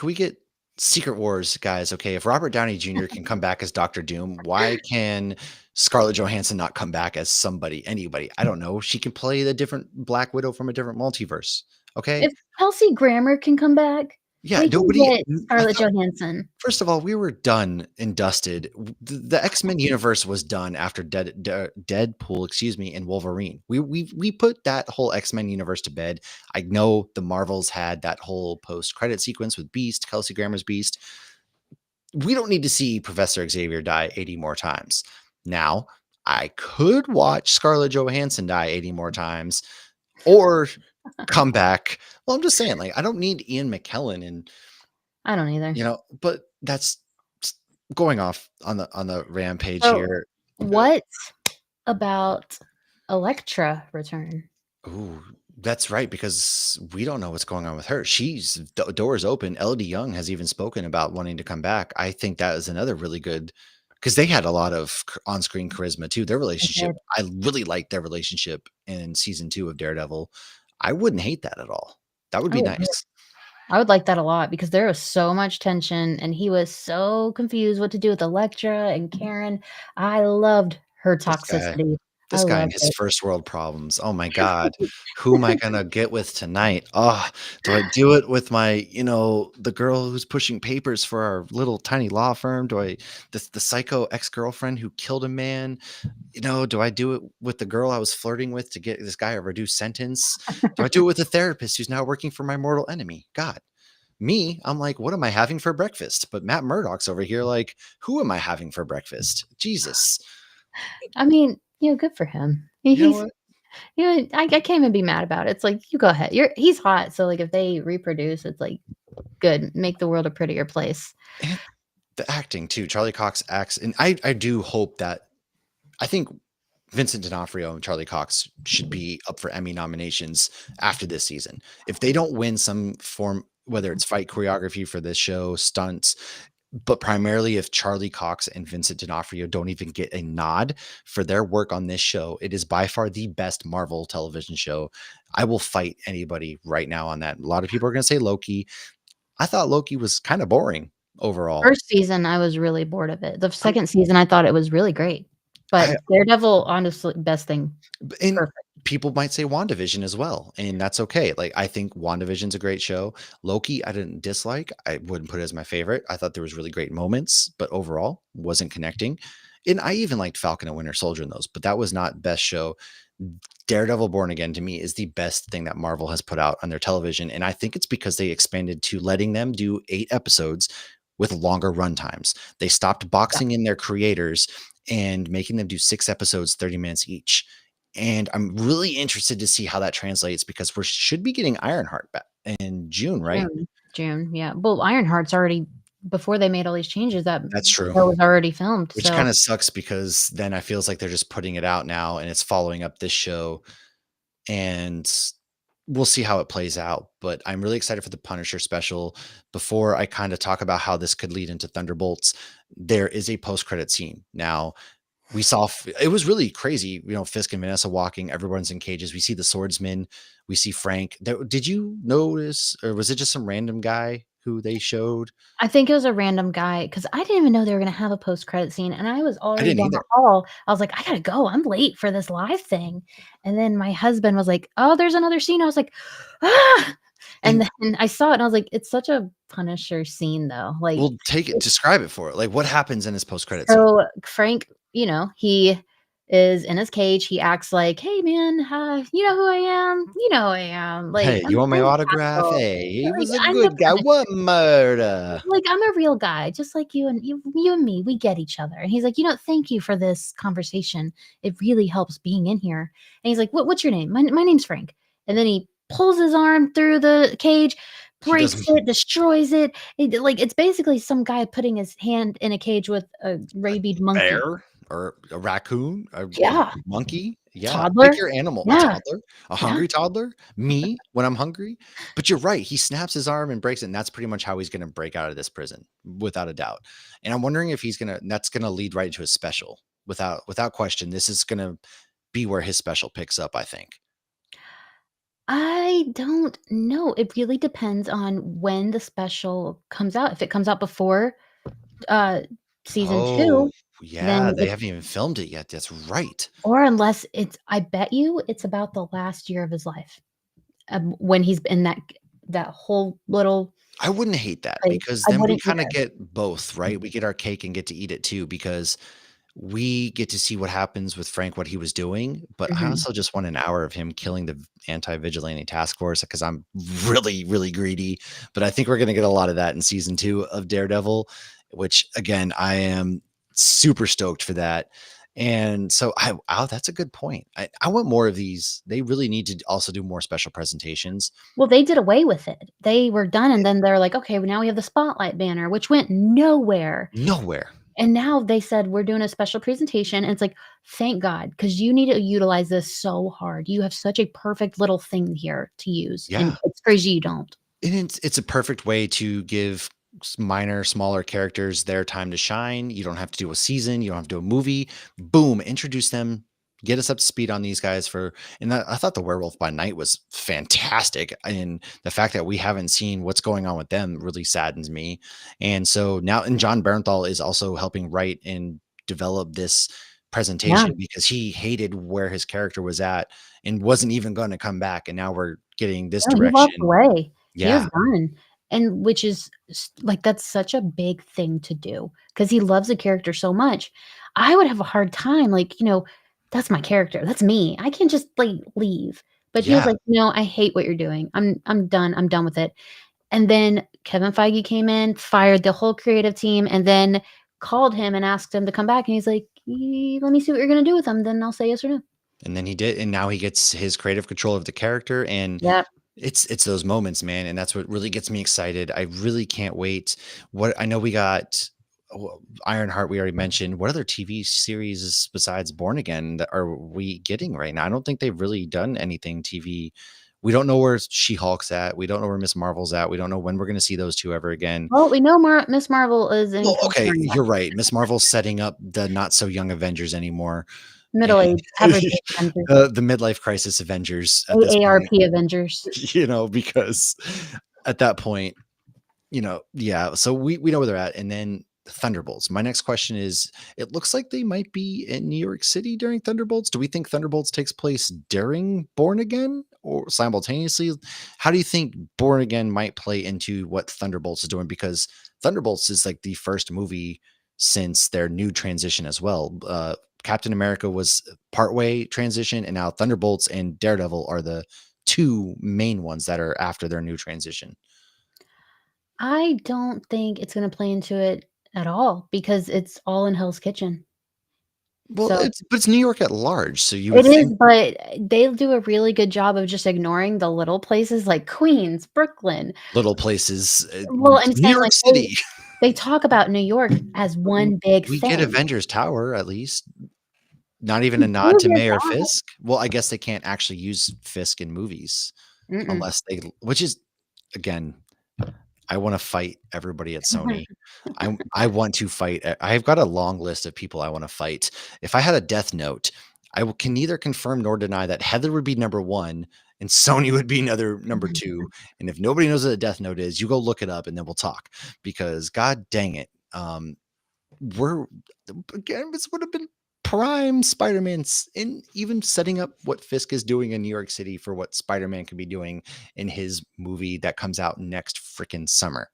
Speaker 1: we get Secret Wars, guys, okay? If Robert Downey Jr. can come back as Doctor Doom, why can Scarlett Johansson not come back as anybody? I don't know. She can play the different Black Widow from a different multiverse, okay?
Speaker 2: If Kelsey Grammer can come back,
Speaker 1: Yeah,
Speaker 2: we can
Speaker 1: nobody
Speaker 2: get
Speaker 1: I
Speaker 2: Scarlett
Speaker 1: thought
Speaker 2: Johansson.
Speaker 1: first of all, we were done and dusted. The X-Men universe was done after Deadpool, excuse me, and Wolverine. We put that whole X-Men universe to bed. I know the Marvels had that whole post-credit sequence with Beast, Kelsey Grammer's Beast. We don't need to see Professor Xavier die 80 more times. Now, I could watch Scarlett Johansson die 80 more times or come back. Well, I'm just saying, like, I don't need Ian McKellen and,
Speaker 2: I don't either.
Speaker 1: but that's going off on the rampage
Speaker 2: So,
Speaker 1: here. Uh,
Speaker 2: what about Elektra return?
Speaker 1: Ooh, that's right, because we don't know what's going on with her. She's doors open. LD Young has even spoken about wanting to come back. I think that is another really good because they had a lot of on-screen charisma too. Their
Speaker 2: I
Speaker 1: relationship,
Speaker 2: did.
Speaker 1: I really liked their relationship in season 2 of Daredevil. I wouldn't hate that at all. That would
Speaker 2: I
Speaker 1: be
Speaker 2: would
Speaker 1: nice.
Speaker 2: I would like that a lot because there was so much tension, and he was so confused what to do with Elektra and Karen. I loved her
Speaker 1: This guy.
Speaker 2: toxicity. I
Speaker 1: This guy and
Speaker 2: loved
Speaker 1: his
Speaker 2: it.
Speaker 1: first world problems. Oh my god. Who am I gonna get with tonight? Oh, do I do it with my, the girl who's pushing papers for our little tiny law firm? Do I the psycho ex-girlfriend who killed a man? Do I do it with the girl I was flirting with to get this guy a reduced sentence? Do I do it with the therapist who's now working for my mortal enemy? God. Me, I'm like, what am I having for breakfast? But Matt Murdock's over here like, who am I having for breakfast? Jesus.
Speaker 2: I mean, good for him.
Speaker 1: You know
Speaker 2: He's
Speaker 1: what?
Speaker 2: I can't even be mad about it. It's like, you go ahead. He's hot, so, like, if they reproduce, it's like, good, make the world a prettier place.
Speaker 1: And the acting too. Charlie Cox acts, and I do hope that I think Vincent D'Onofrio and Charlie Cox should be up for Emmy nominations after this season. If they don't win some form, whether it's fight choreography for this show, stunts, but primarily if Charlie Cox and Vincent D'Onofrio don't even get a nod for their work on this show, it is by far the best Marvel television show. I will fight anybody right now on that. A lot of people are going to say Loki. I thought Loki was kind of boring overall.
Speaker 2: First season, I was really bored of it. The
Speaker 1: I'm,
Speaker 2: second season, I thought it was really great. But
Speaker 1: I
Speaker 2: Daredevil, honestly, best thing.
Speaker 1: and
Speaker 2: Perfect.
Speaker 1: people might say WandaVision as well, and that's okay. Like, I think WandaVision's a great show. Loki, I didn't dislike. I wouldn't put it as my favorite. I thought there was really great moments, but overall wasn't connecting. And I even liked Falcon and Winter Soldier in those, but that was not best show. Daredevil Born Again to me is the best thing that Marvel has put out on their television, and I think it's because they expanded to letting them do 8 episodes with longer run times. They stopped
Speaker 2: Yeah.
Speaker 1: boxing in their creators and making them do 6 episodes, 30 minutes each. And I'm really interested to see how that translates because we should be getting Ironheart back in June, right?
Speaker 2: June, yeah. Well, Ironheart's already before they made all these changes, that
Speaker 1: That's true.
Speaker 2: show was already filmed,
Speaker 1: Which
Speaker 2: so
Speaker 1: kind of sucks because then I feels like they're just putting it out now and it's following up this show, and we'll see how it plays out. But I'm really excited for the Punisher special. Before I kind of talk about how this could lead into Thunderbolts, there is a post-credit scene. Now, we saw it was really crazy. Fisk and Vanessa walking, everyone's in cages. We see the swordsman, we see Frank. Did you notice, or was it just some random guy who they showed?
Speaker 2: I think it was a random guy because I didn't even know they were gonna have a post-credit scene, and I was
Speaker 1: I
Speaker 2: already
Speaker 1: didn't
Speaker 2: down the
Speaker 1: either.
Speaker 2: hall. I was like, "I gotta go. I'm late for this live thing." And then my husband was like, "Oh, there's another scene." I was like, "Ah!" And
Speaker 1: And
Speaker 2: then I saw it, and I was like, "It's such a Punisher scene, though." Like,
Speaker 1: we'll take it. Describe it for it. Like, what happens in his post-credit scene?
Speaker 2: so Frank, he is in his cage. He acts like, "Hey, man, you know who I am? You know who I am. Like,
Speaker 1: Hey,
Speaker 2: I'm
Speaker 1: you want my
Speaker 2: an
Speaker 1: autograph?
Speaker 2: asshole.
Speaker 1: Hey, he
Speaker 2: Like,
Speaker 1: was a
Speaker 2: I'm the
Speaker 1: good guy.
Speaker 2: Punisher.
Speaker 1: What murder?
Speaker 2: Like, I'm a real guy, just like you, and you and me, we get each other." And he's like, "Thank you for this conversation. It really helps being in here." And he's like, What's your name?" My name's Frank." And then he pulls his arm through the cage,
Speaker 1: He
Speaker 2: breaks
Speaker 1: doesn't.
Speaker 2: it, destroys it. Like, it's basically some guy putting his hand in a cage with a rabid monkey.
Speaker 1: Bear or a raccoon, a
Speaker 2: Yeah.
Speaker 1: monkey? Yeah, pick
Speaker 2: Toddler.
Speaker 1: your animal. A
Speaker 2: Yeah.
Speaker 1: toddler? A
Speaker 2: Yeah.
Speaker 1: hungry toddler? Me when I'm hungry? But you're right, he snaps his arm and breaks it, and that's pretty much how he's gonna break out of this prison, without a doubt. And I'm wondering if that's gonna lead right into his special. Without question, this is gonna be where his special picks up, I think.
Speaker 2: I don't know. It really depends on when the special comes out. If it comes out before, uh, season
Speaker 1: Oh,
Speaker 2: 2,
Speaker 1: yeah,
Speaker 2: then
Speaker 1: they haven't even filmed it yet, that's right.
Speaker 2: or unless I bet you it's about the last year of his life, when he's in that whole little
Speaker 1: I wouldn't hate that
Speaker 2: place.
Speaker 1: because
Speaker 2: I
Speaker 1: then we
Speaker 2: wouldn't
Speaker 1: kinda
Speaker 2: either.
Speaker 1: get both, right? We get our cake and get to eat it too because we get to see what happens with Frank, what he was doing, but I
Speaker 2: Mhm.
Speaker 1: also just want an hour of him killing the anti-vigilante task force because I'm really, really greedy. But I think we're gonna get a lot of that in season 2 of Daredevil, which again, I am super stoked for that. And so that's a good point. I want more of these. They really need to also do more special presentations.
Speaker 2: Well, they did away with it. They were done, and then they're like, "Okay, well, now we have the spotlight banner," which went nowhere.
Speaker 1: Nowhere.
Speaker 2: And now they said, "We're doing a special presentation," and it's like, "Thank God, because you need to utilize this so hard. You have such a perfect little thing here to use, and
Speaker 1: Yeah.
Speaker 2: it's crazy you don't."
Speaker 1: And it's a perfect way to give minor, smaller characters their time to shine. You don't have to do a season. You don't have to do a movie. Boom, introduce them, get us up to speed on these guys for. And I thought the Werewolf by Night was fantastic. And the fact that we haven't seen what's going on with them really saddens me. And so now, and John Bernthal is also helping write and develop this
Speaker 2: Yeah.
Speaker 1: presentation because he hated where his character was at and wasn't even going to come back. And now we're getting this
Speaker 2: No, he walked
Speaker 1: direction.
Speaker 2: away. He was
Speaker 1: Yeah.
Speaker 2: done, and which is like, that's such a big thing to do because he loves the character so much. I would have a hard time, like, "That's my character, that's me. I can't just, like, leave." But he was
Speaker 1: Yeah,
Speaker 2: like, "No, I hate what you're doing. I'm done with it." And then Kevin Feige came in, fired the whole creative team, and then called him and asked him to come back, and he's like, Let me see what you're gonna do with them, then I'll say yes or no."
Speaker 1: and then he did, and now he gets his creative control of the character, and
Speaker 2: Yep.
Speaker 1: it's those moments, man, and that's what really gets me excited. I really can't wait. What I know we got Ironheart, we already mentioned. What other TV series besides Born Again that are we getting right now? I don't think they've really done anything TV. We don't know where She-Hulk's at. We don't know where Miss Marvel's at. We don't know when we're gonna see those 2 ever again.
Speaker 2: Well, we know Miss Marvel is in
Speaker 1: Well, okay,
Speaker 2: California.
Speaker 1: you're right. Miss Marvel's setting up the not so young Avengers anymore. And
Speaker 2: Middle-aged, average age Avengers,
Speaker 1: the midlife crisis Avengers at this point,
Speaker 2: AARP Avengers.
Speaker 1: because at that point, yeah, so we know where they're at, and then Thunderbolts. My next question is, it looks like they might be in New York City during Thunderbolts. Do we think Thunderbolts takes place during Born Again or simultaneously? How do you think Born Again might play into what Thunderbolts is doing? Because Thunderbolts is like the first movie since their new transition as well. Captain America was partway transition, and now Thunderbolts and Daredevil are the two main ones that are after their new transition.
Speaker 2: I don't think it's gonna play into it at all because it's all in Hell's Kitchen.
Speaker 1: Well,
Speaker 2: So
Speaker 1: it's New York at large, so you would
Speaker 2: it is,
Speaker 1: think
Speaker 2: but they do a really good job of just ignoring the little places like Queens, Brooklyn.
Speaker 1: little places,
Speaker 2: Well, I'm
Speaker 1: New
Speaker 2: saying,
Speaker 1: York
Speaker 2: like,
Speaker 1: City.
Speaker 2: they talk about New York as
Speaker 1: W
Speaker 2: one big
Speaker 1: we get
Speaker 2: thing.
Speaker 1: Avengers Tower at least, not even
Speaker 2: We
Speaker 1: a nod
Speaker 2: do
Speaker 1: to
Speaker 2: get
Speaker 1: Mayor
Speaker 2: that.
Speaker 1: Fisk. Well, I guess they can't actually use Fisk in movies
Speaker 2: Mm-mm.
Speaker 1: unless they which is again, I wanna fight everybody at Sony. I want to fight I've got a long list of people I wanna fight. If I had a death note, can neither confirm nor deny that Heather would be number 1 and Sony would be another number 2, and if nobody knows what a death note is, you go look it up and then we'll talk because god dang it, we're again, this would have been prime Spider-Man's in even setting up what Fisk is doing in New York City for what Spider-Man could be doing in his movie that comes out next freaking summer.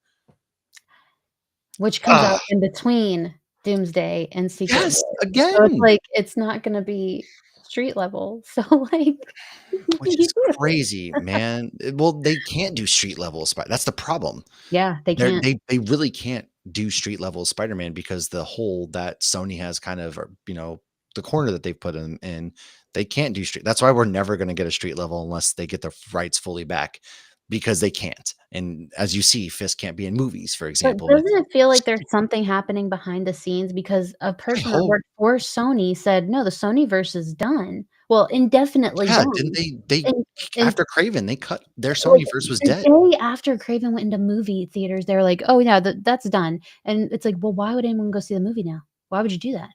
Speaker 2: Which comes
Speaker 1: Ah,
Speaker 2: out in between Doomsday and Secret
Speaker 1: yes,
Speaker 2: Wars. So it's
Speaker 1: again,
Speaker 2: like, it's not gonna be street level. So, like,
Speaker 1: which is crazy, man. Well, they can't do street level that's the problem.
Speaker 2: yeah, they
Speaker 1: They're
Speaker 2: can't.
Speaker 1: they really can't do street level Spider-Man because the hole that Sony has kind of, the corner that they've put him in, they can't do street. That's why we're never gonna get a street level unless they get the rights fully back because they can't. And as you see, Fisk can't be in movies, for
Speaker 2: But
Speaker 1: example, and
Speaker 2: doesn't it feel like
Speaker 1: it's
Speaker 2: there's something happening behind the scenes because a
Speaker 1: I
Speaker 2: person that
Speaker 1: hope.
Speaker 2: worked for Sony said, "No, the Sonyverse is done." Well, indefinitely
Speaker 1: Yeah, didn't
Speaker 2: done.
Speaker 1: they
Speaker 2: And
Speaker 1: after Craven, they cut their
Speaker 2: like,
Speaker 1: Sonyverse was
Speaker 2: the
Speaker 1: dead.
Speaker 2: day after Craven went into movie theaters, they were like, "Oh, yeah, that's done." And it's like, well, why would anyone go see the movie now? Why would you do that?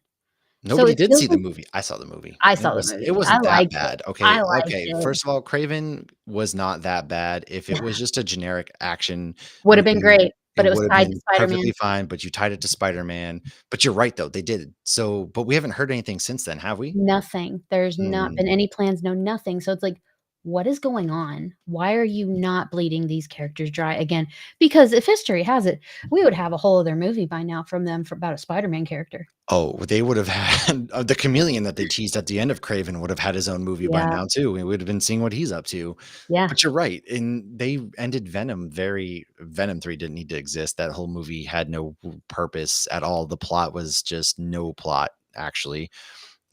Speaker 2: So
Speaker 1: Nobody
Speaker 2: it
Speaker 1: did
Speaker 2: feels
Speaker 1: see the
Speaker 2: like
Speaker 1: movie. I saw the movie.
Speaker 2: I
Speaker 1: It
Speaker 2: saw the
Speaker 1: was it
Speaker 2: movie. I
Speaker 1: wasn't that
Speaker 2: liked it.
Speaker 1: bad. Okay,
Speaker 2: I liked
Speaker 1: okay.
Speaker 2: it.
Speaker 1: First of all, Craven was not that bad. If it was just a generic action
Speaker 2: Would've been
Speaker 1: movie,
Speaker 2: great,
Speaker 1: it
Speaker 2: but it was
Speaker 1: would have
Speaker 2: tied to
Speaker 1: been perfectly
Speaker 2: Spider-Man.
Speaker 1: fine, but you tied it to Spider-Man. But you're right though, they did. So, but we haven't heard anything since then, have we?
Speaker 2: Nothing. There's not
Speaker 1: Mm.
Speaker 2: been any plans, no nothing. So it's like, what is going on? Why are you not bleeding these characters dry again? Because if history has it, we would have a whole other movie by now from them for about a Spider-Man character.
Speaker 1: Oh, they would have had the chameleon that they teased at the end of Craven would have had his own movie by
Speaker 2: Yeah,
Speaker 1: now too. We would have been seeing what he's up to.
Speaker 2: yeah.
Speaker 1: But you're right, and they ended Venom 3 didn't need to exist. That whole movie had no purpose at all. The plot was just no plot, actually.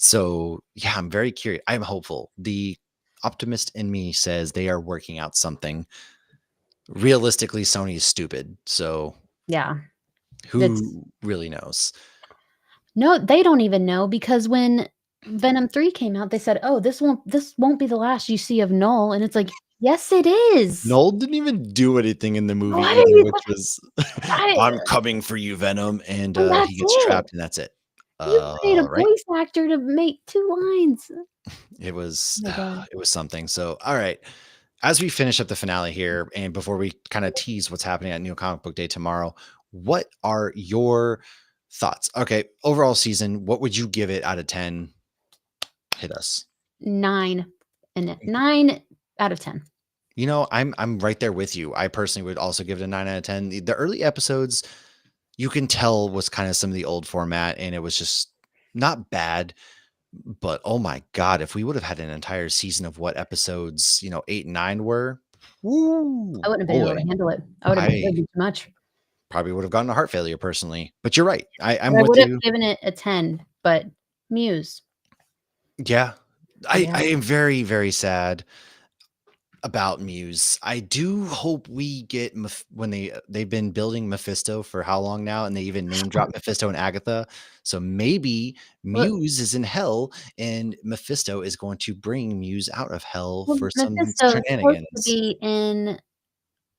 Speaker 1: So, yeah, I'm very curious. I'm hopeful. The optimist in me says they are working out something. Realistically, Sony is stupid. So,
Speaker 2: Yeah. It's
Speaker 1: who really knows?
Speaker 2: no, they don't even know because when Venom 3 came out, they said, "Oh, this won't be the last you see of Null," and it's like, "Yes, it is."
Speaker 1: Noel didn't even do anything in the movie
Speaker 2: What are
Speaker 1: either,
Speaker 2: you
Speaker 1: which was
Speaker 2: I
Speaker 1: I'm coming for you, Venom, and
Speaker 2: and
Speaker 1: he
Speaker 2: that's
Speaker 1: gets
Speaker 2: it.
Speaker 1: trapped, and that's it.
Speaker 2: You paid a
Speaker 1: Right?
Speaker 2: voice actor to make 2 lines. Oh
Speaker 1: It was
Speaker 2: my god.
Speaker 1: it was something. So, all right. As we finish up the finale here, and before we kind of tease what's happening at New Comic Book Day tomorrow, what are your thoughts? Okay, overall season, what would you give it out of 10? Hit us.
Speaker 2: 9 9 out of 10.
Speaker 1: You know, I'm right there with you. I personally would also give it a 9 out of 10. The early episodes, you can tell was kind of some of the old format, and it was just not bad. But oh my god, if we would have had an entire season of what episodes, 8 and 9 were,
Speaker 2: I
Speaker 1: woo,
Speaker 2: wouldn't have been able
Speaker 1: boy,
Speaker 2: to handle it. I would have it
Speaker 1: I
Speaker 2: would be too much.
Speaker 1: probably would have gotten a heart failure personally. But you're right. I'm
Speaker 2: But I
Speaker 1: with
Speaker 2: would have
Speaker 1: you.
Speaker 2: given it a 10, but Muse.
Speaker 1: Yeah. I
Speaker 2: Yeah.
Speaker 1: am very, very sad about Muse. I do hope we get when they've been building Mephisto for how long now, and they even name drop Mephisto and Agatha. So maybe
Speaker 2: Well
Speaker 1: Muse is in hell, and Mephisto is going to bring Muse out of hell
Speaker 2: well,
Speaker 1: for some
Speaker 2: Mephisto is supposed to
Speaker 1: shenanigans.
Speaker 2: be in,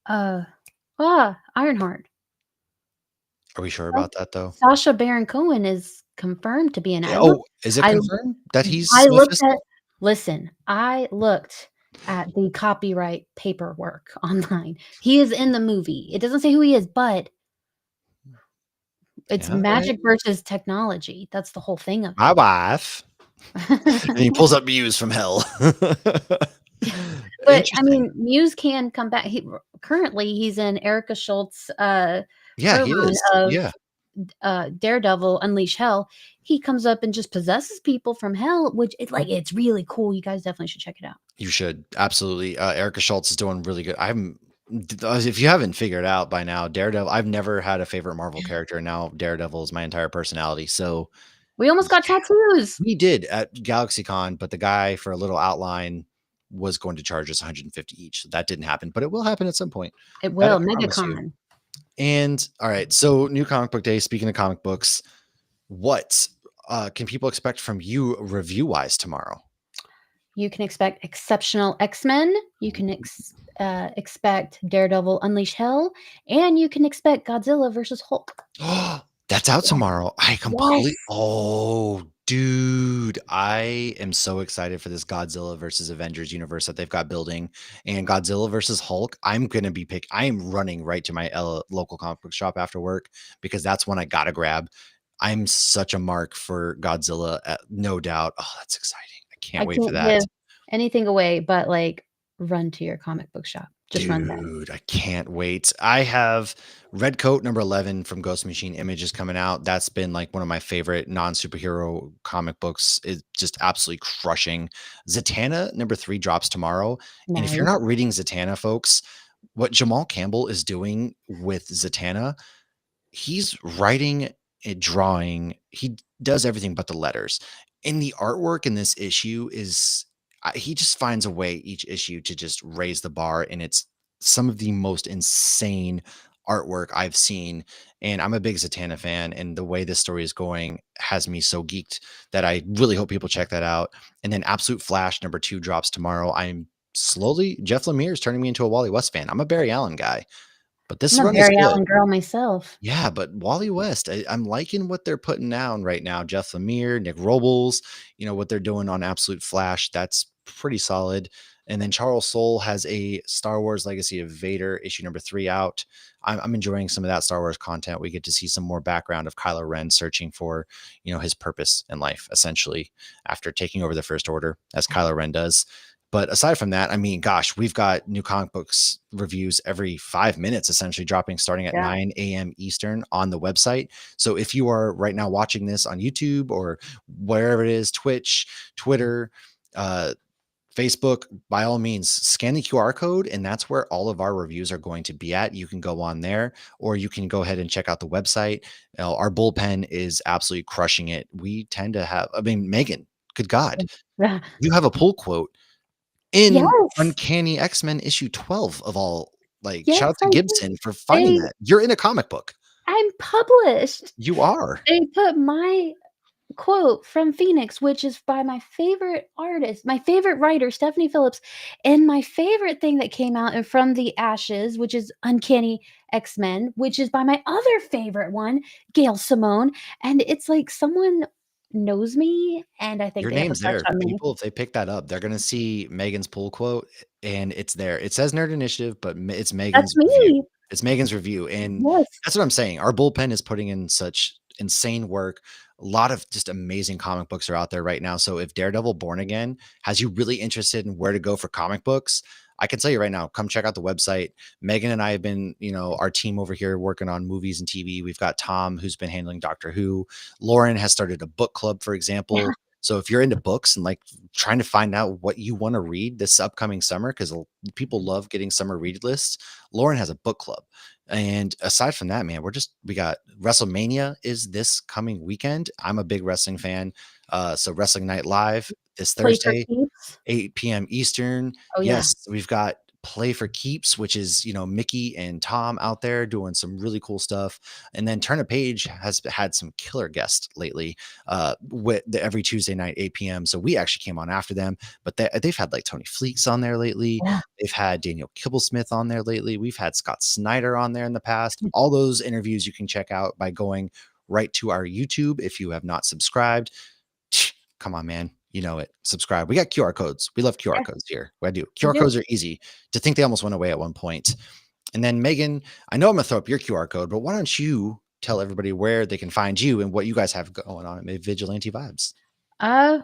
Speaker 2: uh, Ironheart.
Speaker 1: Are we sure
Speaker 2: Sa
Speaker 1: about that though?
Speaker 2: Sacha Baron Cohen is confirmed to be in
Speaker 1: Oh, is it
Speaker 2: I
Speaker 1: confirmed that
Speaker 2: I
Speaker 1: he's
Speaker 2: looked
Speaker 1: Mephisto?
Speaker 2: at listen, I looked at the copyright paperwork online. He is in the movie. It doesn't say who he is, but it's
Speaker 1: Yeah, alright.
Speaker 2: magic versus technology. That's the whole thing of
Speaker 1: My
Speaker 2: it.
Speaker 1: wife. And he pulls up Muse from hell.
Speaker 2: But, I
Speaker 1: Interesting.
Speaker 2: mean, Muse can come back. Currently, he's in Erica Schultz's,
Speaker 1: Yeah,
Speaker 2: her
Speaker 1: he
Speaker 2: run
Speaker 1: is.
Speaker 2: of,
Speaker 1: Yeah,
Speaker 2: Daredevil Unleash Hell. He comes up and just possesses people from hell, which it's really cool. You guys definitely should check it out.
Speaker 1: you should. Absolutely. Erica Schultz is doing really good. If you haven't figured out by now, Daredevil, I've never had a favorite Marvel character. And now Daredevil is my entire personality. So
Speaker 2: We almost got
Speaker 1: yeah,
Speaker 2: tattoos.
Speaker 1: we did at GalaxyCon, but the guy for a little outline was going to charge us 150 each. So that didn't happen, but it will happen at some point.
Speaker 2: It
Speaker 1: That I
Speaker 2: will,
Speaker 1: promise you.
Speaker 2: MegaCon.
Speaker 1: And all right, so New Comic Book Day. Speaking of comic books, what can people expect from you review wise tomorrow?
Speaker 2: You can expect Exceptional X-Men, you can expect Daredevil Unleash Hell, and you can expect Godzilla versus Hulk.
Speaker 1: Oh, that's out
Speaker 2: Yes,
Speaker 1: tomorrow.
Speaker 2: yes.
Speaker 1: Oh, dude, I am so excited for this Godzilla versus Avengers universe that they've got building. And Godzilla versus Hulk, I am running right to my local comic book shop after work because that's one I gotta grab. I'm such a mark for Godzilla, no doubt. Oh, that's exciting. I can't
Speaker 2: I
Speaker 1: wait for
Speaker 2: can't
Speaker 1: that.
Speaker 2: give anything away, but, run to your comic book shop. Just run there.
Speaker 1: Dude, I can't wait. I have Red Coat number 11 from Ghost Machine Images coming out. That's been like one of my favorite non-superhero comic books. It's just absolutely crushing. Zatanna number 3 drops tomorrow. And if you're
Speaker 2: Nice.
Speaker 1: not reading Zatanna, folks, what Jamal Campbell is doing with Zatanna, he's writing and drawing. He does everything but the letters. And the artwork in this issue is he just finds a way each issue to just raise the bar, and it's some of the most insane artwork I've seen. And I'm a big Zatanna fan, and the way this story is going has me so geeked that I really hope people check that out. And then Absolute Flash number 2 drops tomorrow. I'm slowly Jeff Lemire is turning me into a Wally West fan. I'm a Barry Allen guy, but
Speaker 2: I'm
Speaker 1: this
Speaker 2: a
Speaker 1: run is
Speaker 2: Barry
Speaker 1: good.
Speaker 2: Allen girl myself.
Speaker 1: Yeah, but Wally West, I'm liking what they're putting down right now. Jeff Lemire, Nick Robles, what they're doing on Absolute Flash, that's pretty solid. And then Charles Soule has a Star Wars Legacy of Vader issue number 3 out. I'm enjoying some of that Star Wars content. We get to see some more background of Kylo Ren searching for, his purpose in life, essentially, after taking over the First Order, as Kylo Ren does. But aside from that, I mean, gosh, we've got new comic books reviews every 5 minutes, essentially dropping starting at
Speaker 2: Yeah.
Speaker 1: 9 a.m. Eastern on the website. So if you are right now watching this on YouTube or wherever it is, Twitch, Twitter, uh, Facebook, by all means, scan the QR code, and that's where all of our reviews are going to be at. You can go on there, or you can go ahead and check out the website. Our bullpen is absolutely crushing it. We tend to have, I mean, Megan Good God.
Speaker 2: Yeah.
Speaker 1: You have a pull quote in
Speaker 2: Yes.
Speaker 1: Uncanny X-Men issue 12 of all, like, shout
Speaker 2: Yes,
Speaker 1: out to
Speaker 2: I do.
Speaker 1: Gibson for finding
Speaker 2: They
Speaker 1: that. You're in a comic book.
Speaker 2: I'm published.
Speaker 1: You are.
Speaker 2: They put my quote from Phoenix, which is by my favorite artist, my favorite writer, Stephanie Phillips, and my favorite thing that came out in From the Ashes, which is Uncanny X-Men, which is by my other favorite one, Gail Simone, and it's like someone knows me, and I think
Speaker 1: Your
Speaker 2: they have a
Speaker 1: name's
Speaker 2: crush
Speaker 1: there.
Speaker 2: on me.
Speaker 1: People, if they pick that up, they're gonna see Megan's pull quote, and it's there. It says Nerd Initiative, but it's
Speaker 2: That's
Speaker 1: Megan's review.
Speaker 2: me.
Speaker 1: It's Megan's review, and
Speaker 2: Yes.
Speaker 1: that's what I'm saying. Our bullpen is putting in such insane work. A lot of just amazing comic books are out there right now. So if Daredevil Born Again has you really interested in where to go for comic books, I can tell you right now, come check out the website. Megan and I have been, our team over here working on movies and TV. We've got Tom, who's been handling Doctor Who. Lauren has started a book club, for
Speaker 2: Yeah.
Speaker 1: example. So if you're into books and like trying to find out what you want to read this upcoming summer, because people love getting summer read lists, Lauren has a book club. And aside from that, man, we got WrestleMania is this coming weekend. I'm a big wrestling fan. So Wrestling Night Live this
Speaker 2: Play for
Speaker 1: Thursday,
Speaker 2: keeps.
Speaker 1: 8 p.m. Eastern.
Speaker 2: Oh, yeah.
Speaker 1: Yes, we've got Play for Keeps, which is, Mickey and Tom out there doing some really cool stuff. And then Turn a Page has had some killer guests lately, every Tuesday night, 8 p.m. So we actually came on after them, but they've had like Tony Fleeks on there lately.
Speaker 2: Yeah.
Speaker 1: They've had Daniel Kibblesmith on there lately. We've had Scott Snyder on there in the past. All those interviews you can check out by going right to our YouTube if you have not subscribed. Come on, man. You know it. Subscribe. We got QR codes. We love QR
Speaker 2: Yeah,
Speaker 1: codes here. I do.
Speaker 2: we
Speaker 1: QR
Speaker 2: do.
Speaker 1: codes are easy. To think they almost went away at one point. And then Megan, I know I'm gonna throw up your QR code, but why don't you tell everybody where they can find you and what you guys have going on at Vigilante Vibes?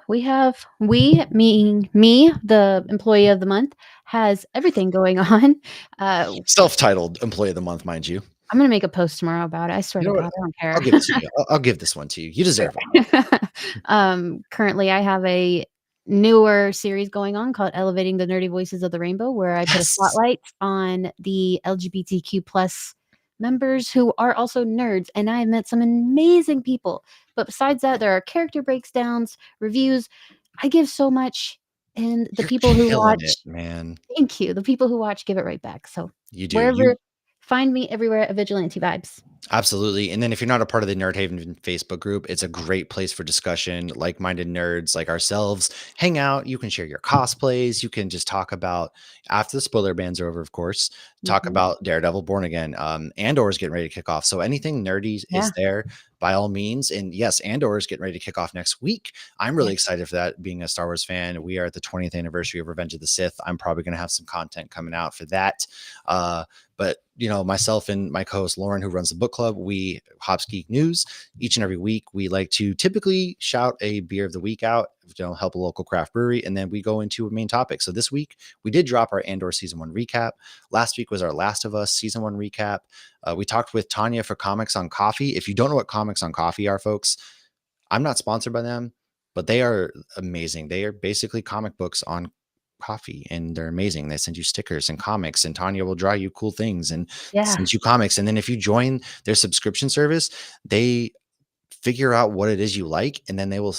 Speaker 2: We, meaning me, the employee of the month, has everything going on. Uh,
Speaker 1: Self-titled employee of the month, mind you.
Speaker 2: I'm gonna make a post tomorrow about it. I swear
Speaker 1: You
Speaker 2: to
Speaker 1: know what?
Speaker 2: God, I don't
Speaker 1: I'll
Speaker 2: care.
Speaker 1: give it to you. I'll give this one to you. You deserve it.
Speaker 2: Currently, I have a newer series going on called Elevating the Nerdy Voices of the Rainbow, where I put a
Speaker 1: Yes.
Speaker 2: spotlight on the LGBTQ plus members who are also nerds, and I have met some amazing people. But besides that, there are character breakdowns, reviews. I give so much, and the
Speaker 1: You're
Speaker 2: people who
Speaker 1: killing it,
Speaker 2: watch
Speaker 1: man.
Speaker 2: thank you. The people who watch give it right back. So
Speaker 1: You do.
Speaker 2: wherever find me everywhere at Vigilante Vibes.
Speaker 1: Absolutely. And then if you're not a part of the Nerd Haven Facebook group, it's a great place for discussion. Like-minded nerds like ourselves hang out. You can share your cosplays. You can just talk about, after the spoiler bans are over, of course, talk
Speaker 2: Mhm.
Speaker 1: about Daredevil Born Again. Andor is getting ready to kick off. So anything nerdy
Speaker 2: Yeah,
Speaker 1: is there by all means. And yes, Andor is getting ready to kick off next week. I'm
Speaker 2: yeah,
Speaker 1: really excited for that. Being a Star Wars fan, we are at the 20th anniversary of Revenge of the Sith. I'm probably going to have some content coming out for that. But myself and my co-host Lauren, who runs the book club, we Hops Geek News each and every week. We like to typically shout a beer of the week out, help a local craft brewery, and then we go into a main topic. So this week we did drop our Andor season 1 recap. Last week was our Last of Us season 1 recap. We talked with Tanya for Comics on Coffee. If you don't know what Comics on Coffee are, folks, I'm not sponsored by them, but they are amazing. They are basically comic books on coffee, and they're amazing. They send you stickers and comics, and Tanya will draw you cool things and
Speaker 2: yeah.
Speaker 1: send you comics. And then if you join their subscription service, they figure out what it is you like, and then they will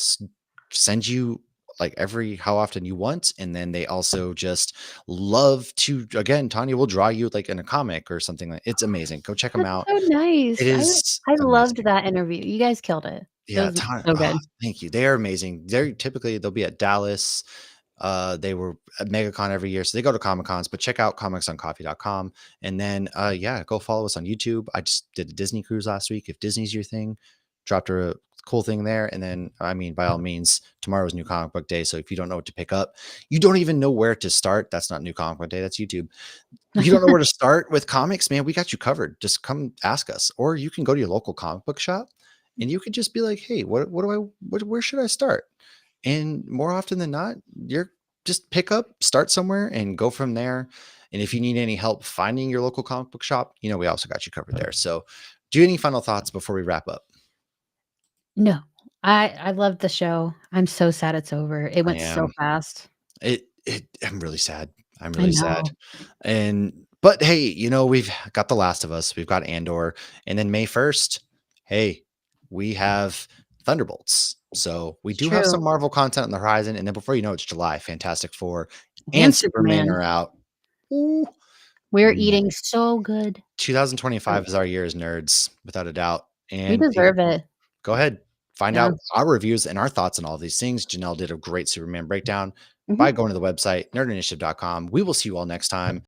Speaker 1: send you like every how often you want. And then they also just love to, again, Tanya will draw you like in a comic or something. It's amazing. Go check them
Speaker 2: That's
Speaker 1: out.
Speaker 2: so
Speaker 1: It
Speaker 2: nice.
Speaker 1: is
Speaker 2: I loved
Speaker 1: amazing.
Speaker 2: that interview. You guys killed it. It
Speaker 1: Yeah,
Speaker 2: was so good.
Speaker 1: thank you. They are amazing. They'll be at Dallas. They were at MegaCon every year, so they go to Comic Cons, but check out comicsoncoffee.com. And then yeah, go follow us on YouTube. I just did a Disney cruise last week. If Disney's your thing, dropped a cool thing there. And then I mean, by all means, tomorrow's new comic book day. So if you don't know what to pick up, you don't even know where to start. That's not new comic book day, that's YouTube. You don't know where to start with comics, man, we got you covered. Just come ask us. Or you can go to your local comic book shop and you could just be like, hey, where should I start? And more often than not, you're just pick up, start somewhere and go from there. And if you need any help finding your local comic book shop, we also got you covered there. So do you have any final thoughts before we wrap up?
Speaker 2: No. I loved the show. I'm so sad it's over. It
Speaker 1: I
Speaker 2: went so
Speaker 1: am.
Speaker 2: fast.
Speaker 1: I'm really sad. I'm
Speaker 2: I
Speaker 1: really sad.
Speaker 2: know.
Speaker 1: But hey, we've got The Last of Us, we've got Andor, and then May 1st, hey, we have Thunderbolts. So we
Speaker 2: It's
Speaker 1: do have
Speaker 2: true.
Speaker 1: some Marvel content on the horizon, and then before you know it's July, Fantastic Four and
Speaker 2: And
Speaker 1: Superman
Speaker 2: Superman.
Speaker 1: are out. Ooh,
Speaker 2: We're
Speaker 1: man.
Speaker 2: eating so good. Oh,
Speaker 1: 2025 is our year as nerds, without a doubt.
Speaker 2: we
Speaker 1: And
Speaker 2: deserve it.
Speaker 1: go ahead, find
Speaker 2: Yeah.
Speaker 1: out our reviews and our thoughts on all these things. Janelle did a great Superman breakdown by
Speaker 2: Mhm.
Speaker 1: going to the website, nerdinitiative.com. We will see you all next time.